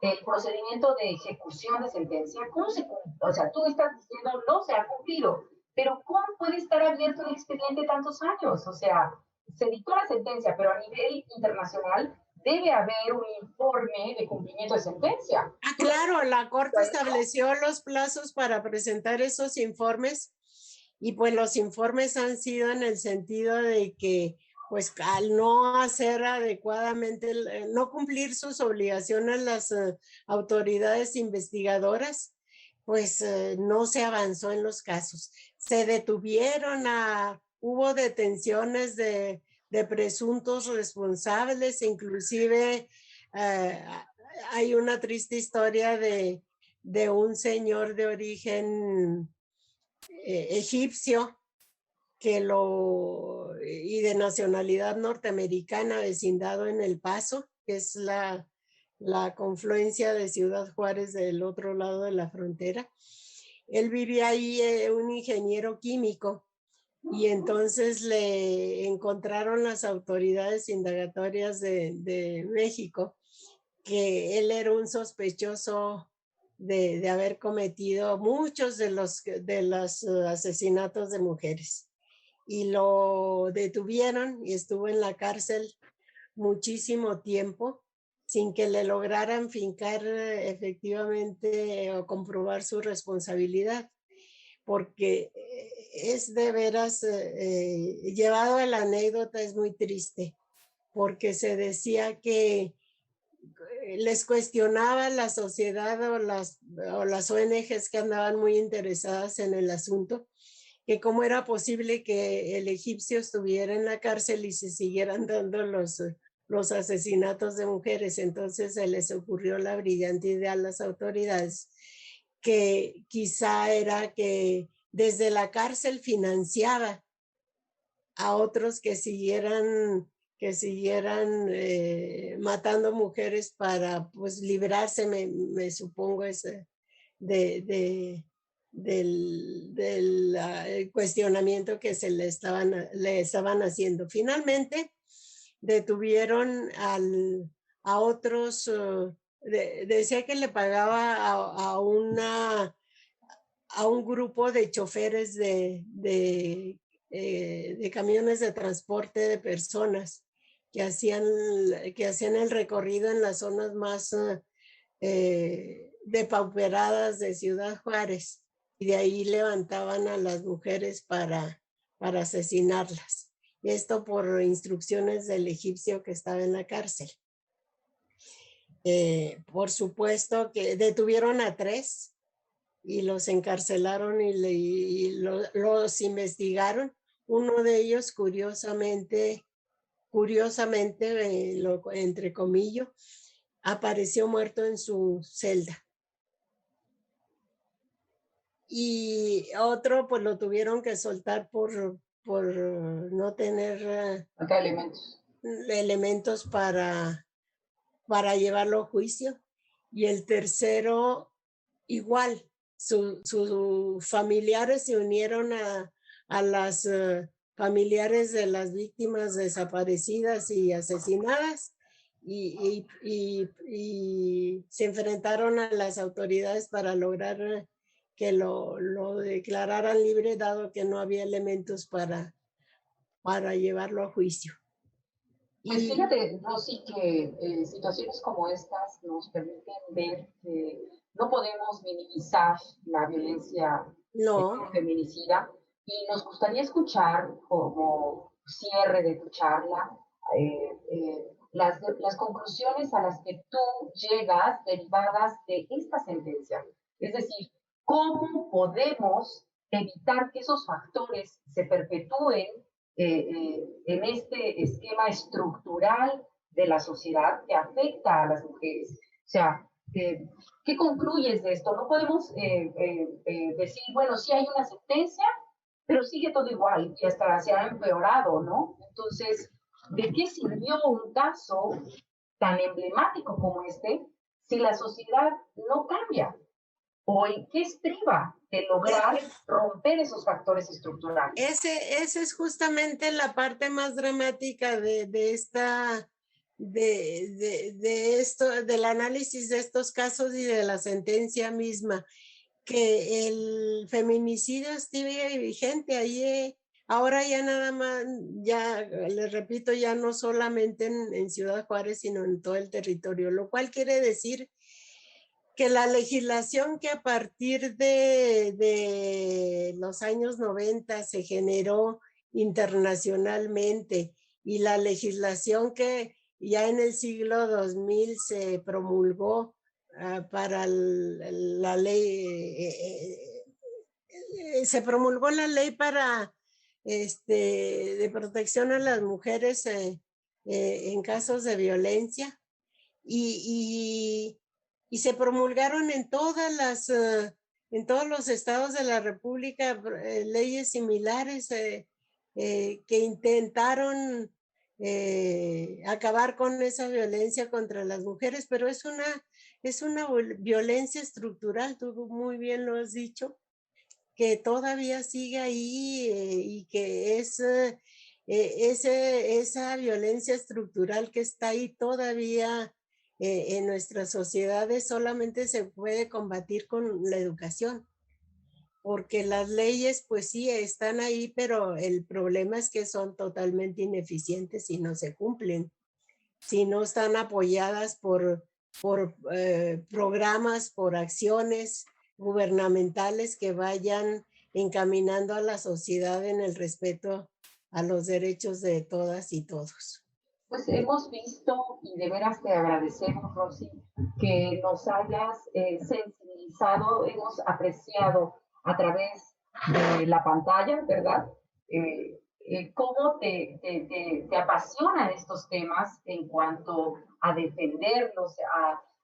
el procedimiento de ejecución de sentencia? ¿Cómo se cumple? O sea, tú estás diciendo no se ha cumplido, pero ¿cómo puede estar abierto el expediente tantos años? O sea, se dictó la sentencia, pero a nivel internacional debe haber un informe de cumplimiento de sentencia. Claro, la Corte estableció los plazos para presentar esos informes y pues los informes han sido en el sentido de que pues al no hacer adecuadamente, no cumplir sus obligaciones las autoridades investigadoras, pues no se avanzó en los casos. Se detuvieron, hubo detenciones de presuntos responsables, inclusive hay una triste historia de un señor de origen egipcio y de nacionalidad norteamericana, vecindado en El Paso, que es la la confluencia de Ciudad Juárez del otro lado de la frontera. Él vivía ahí, un ingeniero químico, y entonces le encontraron las autoridades indagatorias de México que él era un sospechoso de haber cometido muchos de los asesinatos de mujeres. Y lo detuvieron y estuvo en la cárcel muchísimo tiempo sin que le lograran fincar efectivamente o comprobar su responsabilidad, porque es de veras, llevado a la anécdota, es muy triste, porque se decía que les cuestionaba la sociedad o las ONGs que andaban muy interesadas en el asunto, que cómo era posible que el egipcio estuviera en la cárcel y se siguieran dando los asesinatos de mujeres. Entonces se les ocurrió la brillante idea a las autoridades que quizá era que desde la cárcel financiaba a otros que siguieran matando mujeres para pues librarse, me supongo, ese, de, del cuestionamiento que le estaban haciendo. Finalmente detuvieron a otros, decía que le pagaba a un grupo de choferes de camiones de transporte de personas que hacían el recorrido en las zonas más depauperadas de Ciudad Juárez, y de ahí levantaban a las mujeres para asesinarlas. Y esto por instrucciones del egipcio que estaba en la cárcel. Por supuesto que detuvieron a 3 y los encarcelaron los investigaron. Uno de ellos, curiosamente, entre comillas, apareció muerto en su celda. Y otro, pues lo tuvieron que soltar por no tener elementos para llevarlo a juicio. Y el tercero, igual, sus familiares se unieron a las familiares de las víctimas desaparecidas y asesinadas, y se enfrentaron a las autoridades para lograr que lo declararan libre, dado que no había elementos para llevarlo a juicio. Pues fíjate, Rosy, que situaciones como estas nos permiten ver que no podemos minimizar la violencia feminicida, y nos gustaría escuchar como cierre de tu charla las conclusiones a las que tú llegas derivadas de esta sentencia. Es decir, ¿cómo podemos evitar que esos factores se perpetúen en este esquema estructural de la sociedad que afecta a las mujeres? O sea, ¿qué concluyes de esto? No podemos decir, bueno, sí hay una sentencia, pero sigue todo igual y hasta se ha empeorado, ¿no? Entonces, ¿de qué sirvió un caso tan emblemático como este si la sociedad no cambia? ¿O en qué estriba de lograr romper esos factores estructurales? Esa es justamente la parte más dramática de esto, del análisis de estos casos y de la sentencia misma, que el feminicidio sigue vigente ahí. Ahora ya nada más, ya les repito, ya no solamente en Ciudad Juárez, sino en todo el territorio, lo cual quiere decir que la legislación que a partir de los años 90 se generó internacionalmente, y la legislación que ya en el siglo 2000 se promulgó para la ley, se promulgó la ley para de protección a las mujeres en casos de violencia, y se promulgaron en en todos los estados de la República leyes similares que intentaron acabar con esa violencia contra las mujeres, pero es una violencia estructural, tú muy bien lo has dicho, que todavía sigue ahí y que esa violencia estructural que está ahí todavía en nuestras sociedades solamente se puede combatir con la educación, porque las leyes pues sí están ahí, pero el problema es que son totalmente ineficientes y no se cumplen, si no están apoyadas por programas, por acciones gubernamentales que vayan encaminando a la sociedad en el respeto a los derechos de todas y todos. Pues hemos visto, y de veras te agradecemos, Rosy, que nos hayas sensibilizado, hemos apreciado a través de la pantalla, ¿verdad? Cómo te apasionan estos temas en cuanto a defenderlos,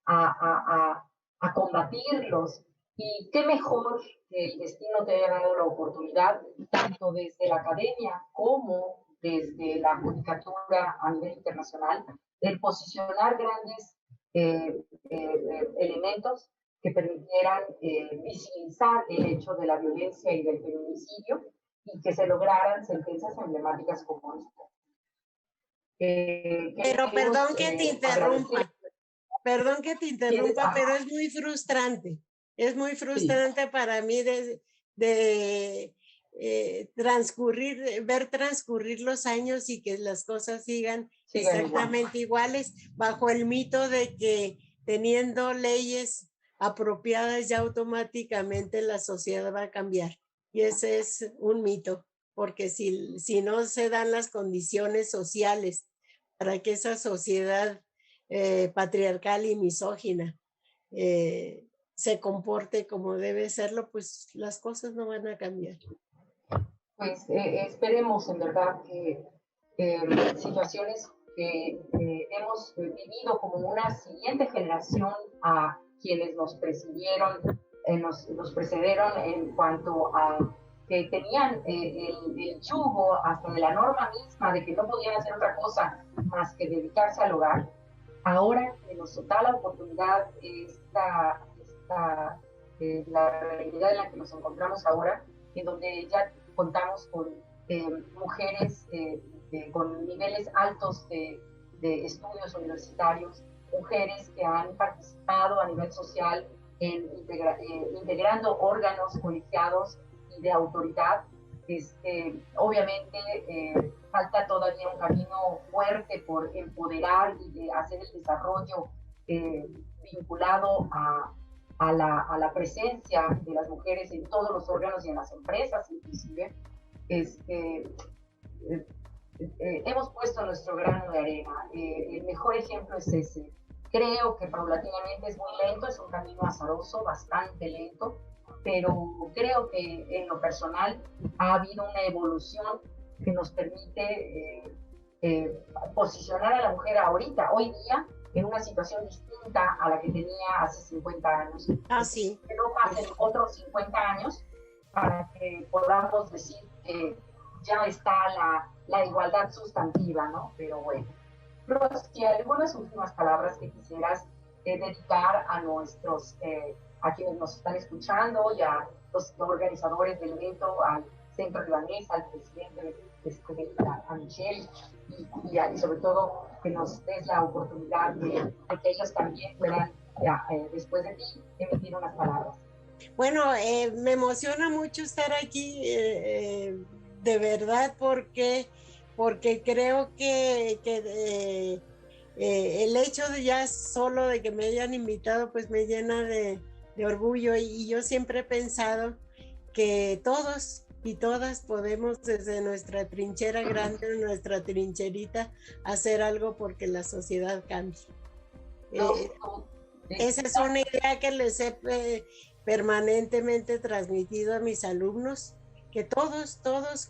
a combatirlos. Y qué mejor que el destino te haya dado la oportunidad, tanto desde la academia como desde la judicatura a nivel internacional, el posicionar grandes elementos que permitieran visibilizar el hecho de la violencia y del feminicidio y que se lograran sentencias emblemáticas como esta. Pero perdón que te interrumpa, pero es muy frustrante. Es muy frustrante sí. Para mí ver transcurrir los años y que las cosas sigan exactamente iguales, bajo el mito de que teniendo leyes apropiadas ya automáticamente la sociedad va a cambiar. Y ese es un mito, porque si no se dan las condiciones sociales para que esa sociedad patriarcal y misógina se comporte como debe serlo, pues las cosas no van a cambiar. Pues esperemos en verdad que situaciones que hemos vivido como una siguiente generación a quienes nos precedieron, nos precedieron en cuanto a que tenían el yugo hasta de la norma misma de que no podían hacer otra cosa más que dedicarse al hogar. Ahora que nos da la oportunidad la realidad en la que nos encontramos ahora, en donde ya contamos con mujeres con niveles altos de estudios universitarios, mujeres que han participado a nivel social en integrando órganos colegiados y de autoridad. Obviamente falta todavía un camino fuerte por empoderar y de hacer el desarrollo vinculado a la presencia de las mujeres en todos los órganos y en las empresas inclusive. Hemos puesto nuestro grano de arena. El mejor ejemplo es ese. Creo que paulatinamente es muy lento, es un camino azaroso, bastante lento, pero creo que en lo personal ha habido una evolución que nos permite posicionar a la mujer ahorita, hoy día, en una situación distinta a la que tenía hace 50 años. Sí. Que no pasen otros 50 años para que podamos decir que ya está la igualdad sustantiva, ¿no? Pero bueno. Rosy, algunas últimas palabras que quisieras dedicar a a quienes nos están escuchando y a los organizadores del evento, al Centro Libanés, al presidente, a Michelle, y sobre todo que nos des la oportunidad de que ellos también puedan, después de ti, emitir unas palabras. Bueno, me emociona mucho estar aquí, de verdad, porque creo que el hecho de ya solo de que me hayan invitado, pues me llena de orgullo, y yo siempre he pensado que todos y todas podemos desde nuestra trinchera grande, nuestra trincherita, hacer algo porque la sociedad cambie. Esa es una idea que les he permanentemente transmitido a mis alumnos, que todos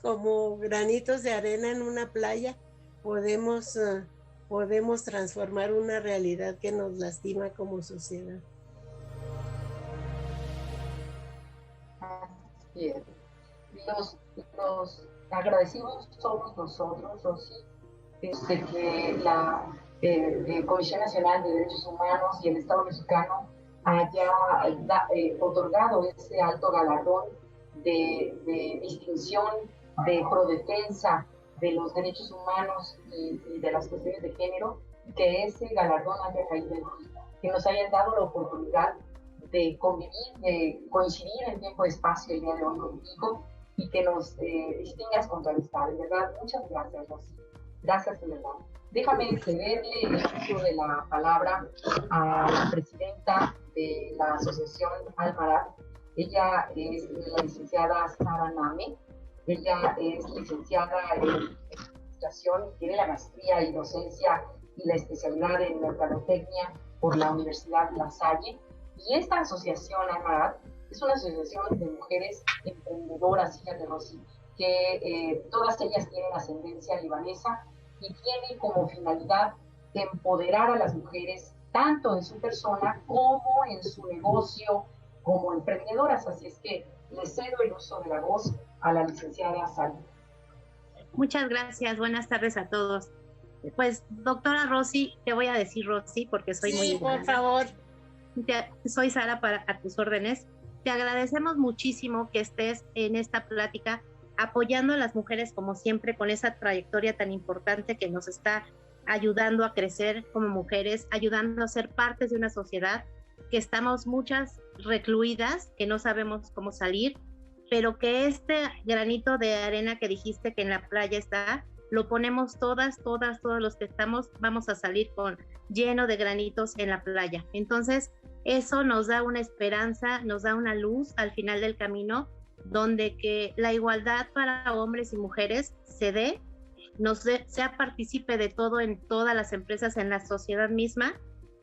como granitos de arena en una playa podemos transformar una realidad que nos lastima como sociedad. Bien. Los agradecidos somos nosotros, Rosy, que la Comisión Nacional de Derechos Humanos y el Estado mexicano haya otorgado ese alto galardón de distinción, de prodefensa de los derechos humanos y de las cuestiones de género, que ese galardón haya caído en ti, que nos hayan dado la oportunidad de convivir, de coincidir en tiempo y espacio el día de hoy contigo, y que nos distingas con tu amistad. De verdad, muchas gracias, Rosy. Gracias, de verdad. Déjame cederle el uso de la palabra a la presidenta de la Asociación Almarat. Ella es la licenciada Sara Name. Ella es licenciada en administración, tiene la maestría y docencia y la especialidad en mercadotecnia por la Universidad La Salle. Y esta asociación Almarat es una asociación de mujeres emprendedoras, fíjate, Rosy, que todas ellas tienen ascendencia libanesa y tiene como finalidad empoderar a las mujeres tanto en su persona como en su negocio como emprendedoras. Así es que le cedo el uso de la voz a la licenciada Sara. Muchas gracias, buenas tardes a todos. Pues, doctora Rosy, te voy a decir Rosy porque soy muy... Sí, por favor. Soy Sara, a tus órdenes. Te agradecemos muchísimo que estés en esta plática apoyando a las mujeres como siempre con esa trayectoria tan importante que nos está ayudando a crecer como mujeres, ayudando a ser partes de una sociedad que estamos muchas recluidas, que no sabemos cómo salir, pero que este granito de arena que dijiste que en la playa está, lo ponemos todos los que estamos, vamos a salir con lleno de granitos en la playa. Entonces, eso nos da una esperanza, nos da una luz al final del camino, donde que la igualdad para hombres y mujeres se dé, sea partícipe de todo en todas las empresas, en la sociedad misma,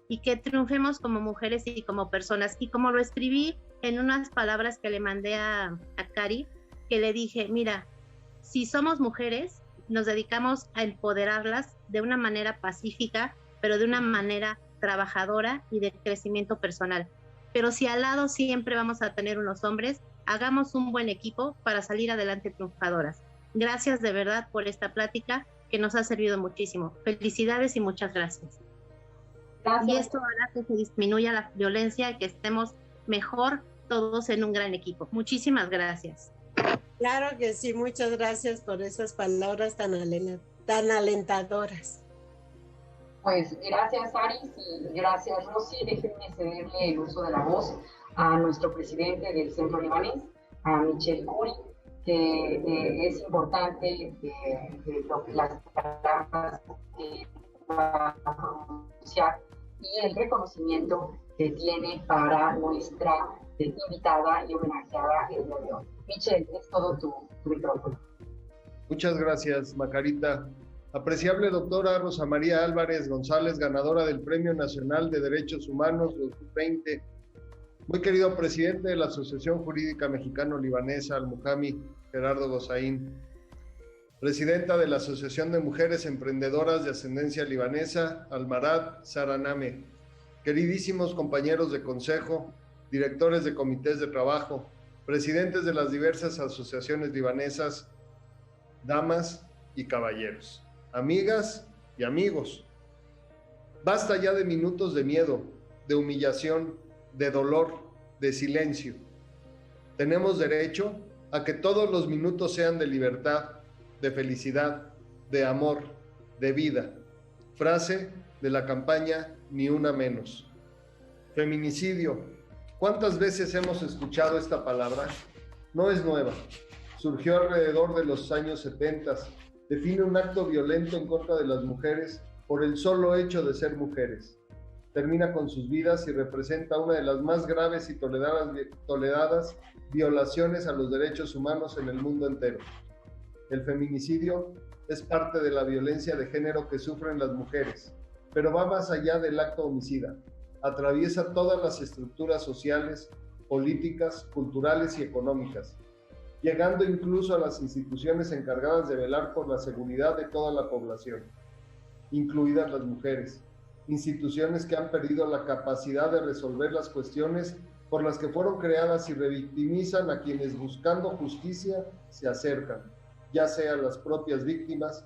y que triunfemos como mujeres y como personas. Y como lo escribí en unas palabras que le mandé a Cari, que le dije, mira, si somos mujeres, nos dedicamos a empoderarlas de una manera pacífica, pero de una manera trabajadora y de crecimiento personal. Pero si al lado siempre vamos a tener unos hombres, hagamos un buen equipo para salir adelante triunfadoras. Gracias de verdad por esta plática que nos ha servido muchísimo. Felicidades y muchas gracias. Gracias. Y esto hará que se disminuya la violencia y que estemos mejor todos en un gran equipo. Muchísimas gracias. Claro que sí, muchas gracias por esas palabras tan alentadoras. Pues gracias, Aris, y gracias, Rosy. Déjenme cederle el uso de la voz a nuestro presidente del Centro Libanés, a Michel Khoury, que es importante las palabras que va a pronunciar y el reconocimiento que tiene para nuestra invitada y homenajeada el día de hoy. Michel, es todo tu micrófono. Muchas gracias, Macarita. Apreciable doctora Rosa María Álvarez González, ganadora del Premio Nacional de Derechos Humanos 2020. Muy querido presidente de la Asociación Jurídica Mexicano-Libanesa, Al-Muhami, Gerardo Gozaín. Presidenta de la Asociación de Mujeres Emprendedoras de Ascendencia Libanesa, Almarat, Sara Name. Queridísimos compañeros de consejo, directores de comités de trabajo, presidentes de las diversas asociaciones libanesas, damas y caballeros, amigas y amigos. Basta ya de minutos de miedo, de humillación, de dolor, de silencio. Tenemos derecho a que todos los minutos sean de libertad, de felicidad, de amor, de vida. Frase de la campaña Ni Una Menos. Feminicidio. ¿Cuántas veces hemos escuchado esta palabra? No es nueva. Surgió alrededor de los años 70. Define un acto violento en contra de las mujeres por el solo hecho de ser mujeres. Termina con sus vidas y representa una de las más graves y toleradas violaciones a los derechos humanos en el mundo entero. El feminicidio es parte de la violencia de género que sufren las mujeres, pero va más allá del acto homicida. Atraviesa todas las estructuras sociales, políticas, culturales y económicas, llegando incluso a las instituciones encargadas de velar por la seguridad de toda la población, incluidas las mujeres, instituciones que han perdido la capacidad de resolver las cuestiones por las que fueron creadas y revictimizan a quienes buscando justicia se acercan, ya sea las propias víctimas,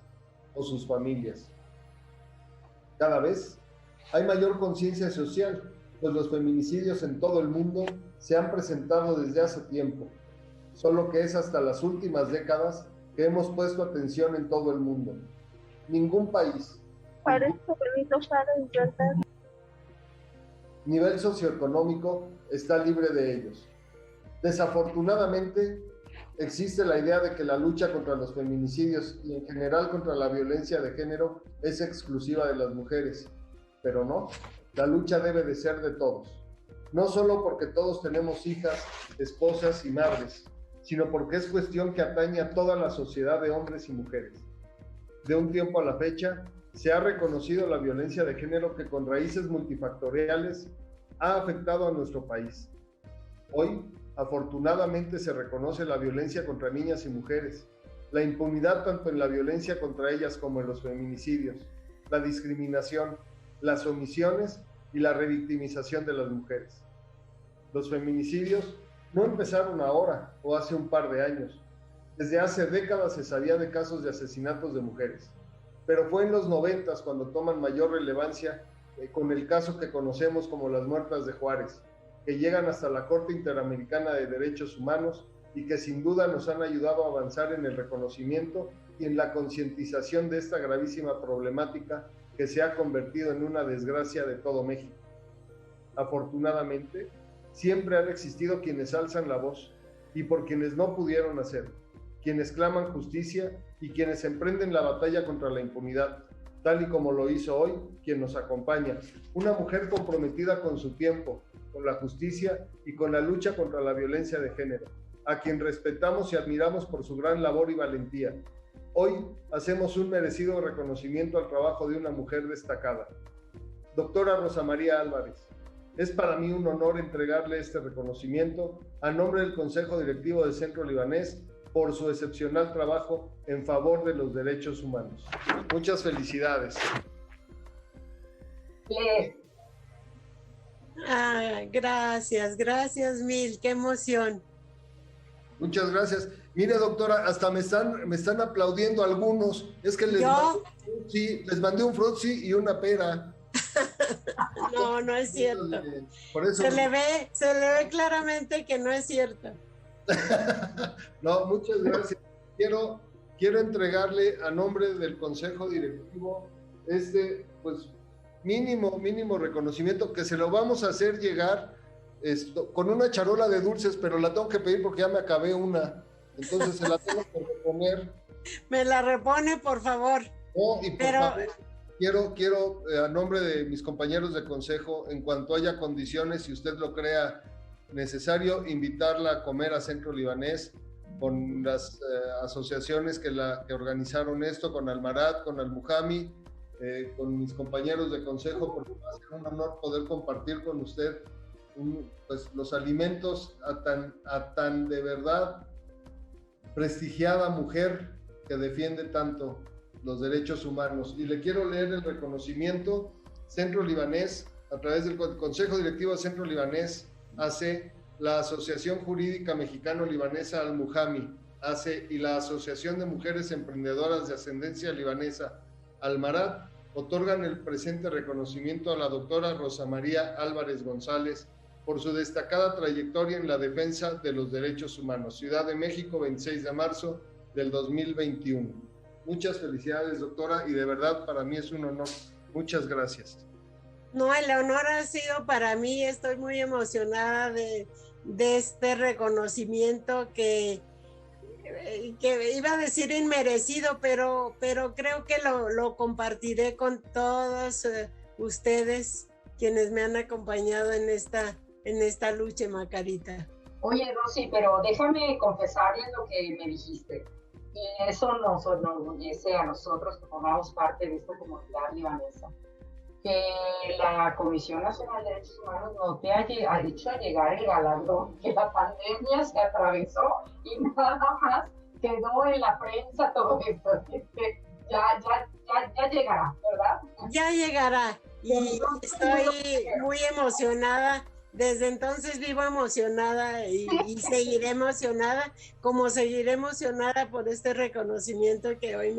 o sus familias. Cada vez hay mayor conciencia social, pues los feminicidios en todo el mundo se han presentado desde hace tiempo, solo que es hasta las últimas décadas que hemos puesto atención en todo el mundo. Ningún país, nivel socioeconómico, está libre de ellos. Desafortunadamente, existe la idea de que la lucha contra los feminicidios y en general contra la violencia de género es exclusiva de las mujeres, pero no, la lucha debe de ser de todos, no solo porque todos tenemos hijas, esposas y madres, sino porque es cuestión que atañe a toda la sociedad de hombres y mujeres. De un tiempo a la fecha, se ha reconocido la violencia de género que con raíces multifactoriales ha afectado a nuestro país. Hoy, afortunadamente, se reconoce la violencia contra niñas y mujeres, la impunidad tanto en la violencia contra ellas como en los feminicidios, la discriminación, las omisiones y la revictimización de las mujeres. Los feminicidios no empezaron ahora o hace un par de años. Desde hace décadas se sabía de casos de asesinatos de mujeres, pero fue en los 90s cuando toman mayor relevancia con el caso que conocemos como las muertas de Juárez, que llegan hasta la Corte Interamericana de Derechos Humanos y que sin duda nos han ayudado a avanzar en el reconocimiento y en la concientización de esta gravísima problemática que se ha convertido en una desgracia de todo México. Afortunadamente, siempre han existido quienes alzan la voz y por quienes no pudieron hacerlo, quienes claman justicia y quienes emprenden la batalla contra la impunidad, tal y como lo hizo hoy quien nos acompaña, una mujer comprometida con su tiempo, con la justicia y con la lucha contra la violencia de género, a quien respetamos y admiramos por su gran labor y valentía. Hoy hacemos un merecido reconocimiento al trabajo de una mujer destacada. Doctora Rosa María Álvarez, es para mí un honor entregarle este reconocimiento a nombre del Consejo Directivo del Centro Libanés por su excepcional trabajo en favor de los derechos humanos. Muchas felicidades. Gracias mil, qué emoción. Muchas gracias. Mire, doctora, hasta me están aplaudiendo algunos. Es que les mandé un frutzi y una pera. No es cierto. Por eso... se le ve claramente que no es cierto. No, muchas gracias. Quiero entregarle a nombre del Consejo Directivo pues mínimo reconocimiento que se lo vamos a hacer llegar con una charola de dulces, pero la tengo que pedir porque ya me acabé una, entonces se la tengo que reponer. Me la repone, por favor. No, y por favor, quiero a nombre de mis compañeros de consejo, en cuanto haya condiciones, si usted lo crea necesario, invitarla a comer a Centro Libanés con las asociaciones que organizaron esto, con Almarat, con Al-Muhami, con mis compañeros de consejo, porque va a ser un honor poder compartir con usted pues los alimentos a tan de verdad prestigiada mujer que defiende tanto los derechos humanos. Y le quiero leer el reconocimiento. Centro Libanés, a través del Consejo Directivo de Centro Libanés, hace la Asociación Jurídica Mexicano-Libanesa Al-Muhami, y la Asociación de Mujeres Emprendedoras de Ascendencia Libanesa, Almarat, otorgan el presente reconocimiento a la doctora Rosa María Álvarez González por su destacada trayectoria en la defensa de los derechos humanos. Ciudad de México, 26 de marzo del 2021. Muchas felicidades, doctora, y de verdad para mí es un honor. Muchas gracias. No, el honor ha sido para mí. Estoy muy emocionada de este reconocimiento que iba a decir inmerecido, pero creo que lo compartiré con todos ustedes quienes me han acompañado en esta lucha, Macarita. Oye, Rosy, pero déjame confesarles lo que me dijiste. Y eso nos enorgullece a nosotros que formamos parte de esta comunidad libanesa. Que la Comisión Nacional de Derechos Humanos no te ha hecho llegar el galardón, que la pandemia se atravesó y nada más quedó en la prensa todo esto. Ya llegará, ¿verdad? Ya llegará. Y estoy muy emocionada. Desde entonces vivo emocionada y seguiré emocionada, como seguiré emocionada por este reconocimiento que hoy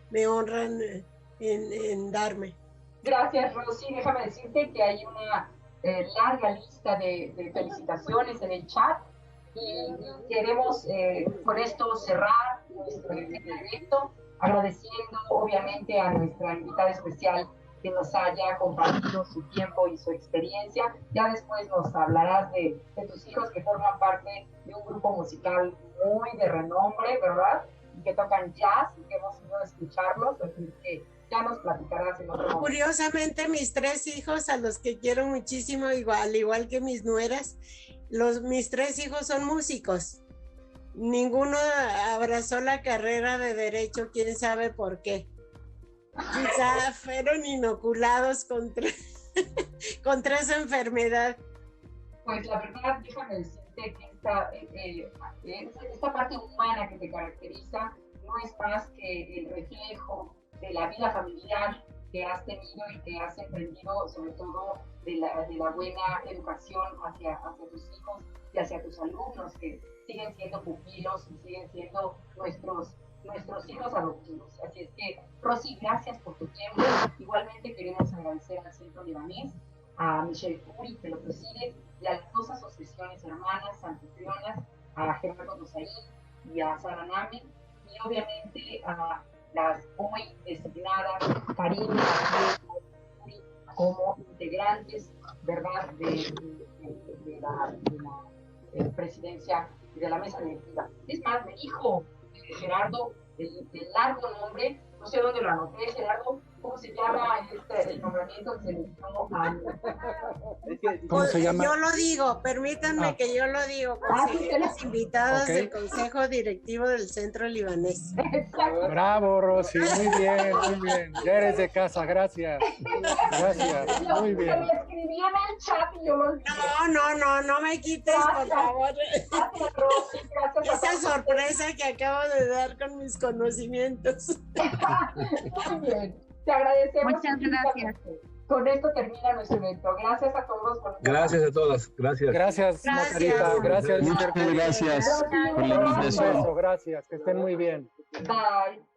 me honran en darme. Gracias, Rosy. Déjame decirte que hay una larga lista de felicitaciones en el chat y queremos con esto cerrar nuestro evento, agradeciendo obviamente a nuestra invitada especial que nos haya compartido su tiempo y su experiencia. Ya después nos hablarás de tus hijos que forman parte de un grupo musical muy de renombre, ¿verdad? Y que tocan jazz y que hemos ido a escucharlos, así que ya nos platicarás en otro momento. Curiosamente, mis 3 hijos, a los que quiero muchísimo, al igual que mis nueras, mis 3 hijos son músicos. Ninguno abrazó la carrera de Derecho, quién sabe por qué. Quizá fueron inoculados contra esa enfermedad. Pues la verdad, déjame decirte que esta parte humana que te caracteriza no es más que el reflejo de la vida familiar que has tenido y que has emprendido, sobre todo de la buena educación hacia tus hijos y hacia tus alumnos, que siguen siendo pupilos y siguen siendo nuestros hijos adoptivos. Así es que, Rosy, gracias por tu tiempo. Igualmente queremos agradecer al Centro Libanés, a Michelle Curi, que lo preside, y a las 2 asociaciones hermanas anfitrionas, a Gerardo Rosaí y a Sara Nami, y obviamente a las hoy designadas Karina y como integrantes, ¿verdad?, de la presidencia y de la mesa directiva. Es más, me dijo Gerardo el largo nombre, no sé dónde lo anoté, Gerardo, ¿cómo se llama el nombramiento que se le dio a... ¿Cómo se llama? Yo lo digo, permítanme que yo lo digo, consejeras invitadas del Consejo Directivo del Centro Libanés. Exacto. Bravo, Rosy, muy bien, muy bien. Ya eres de casa, gracias. Gracias, muy bien. Me escribí en el chat y yo lo olvidé. No me quites, por favor. Gracias, Rosy, gracias. Esa sorpresa que acabo de dar con mis conocimientos. Muy bien, te agradecemos. Muchas gracias. Con esto termina nuestro evento. Gracias a todos. Gracias a todas. Gracias. Gracias, Macarita. Gracias, Muchas gracias por la invitación. Gracias, que estén muy bien. Bye.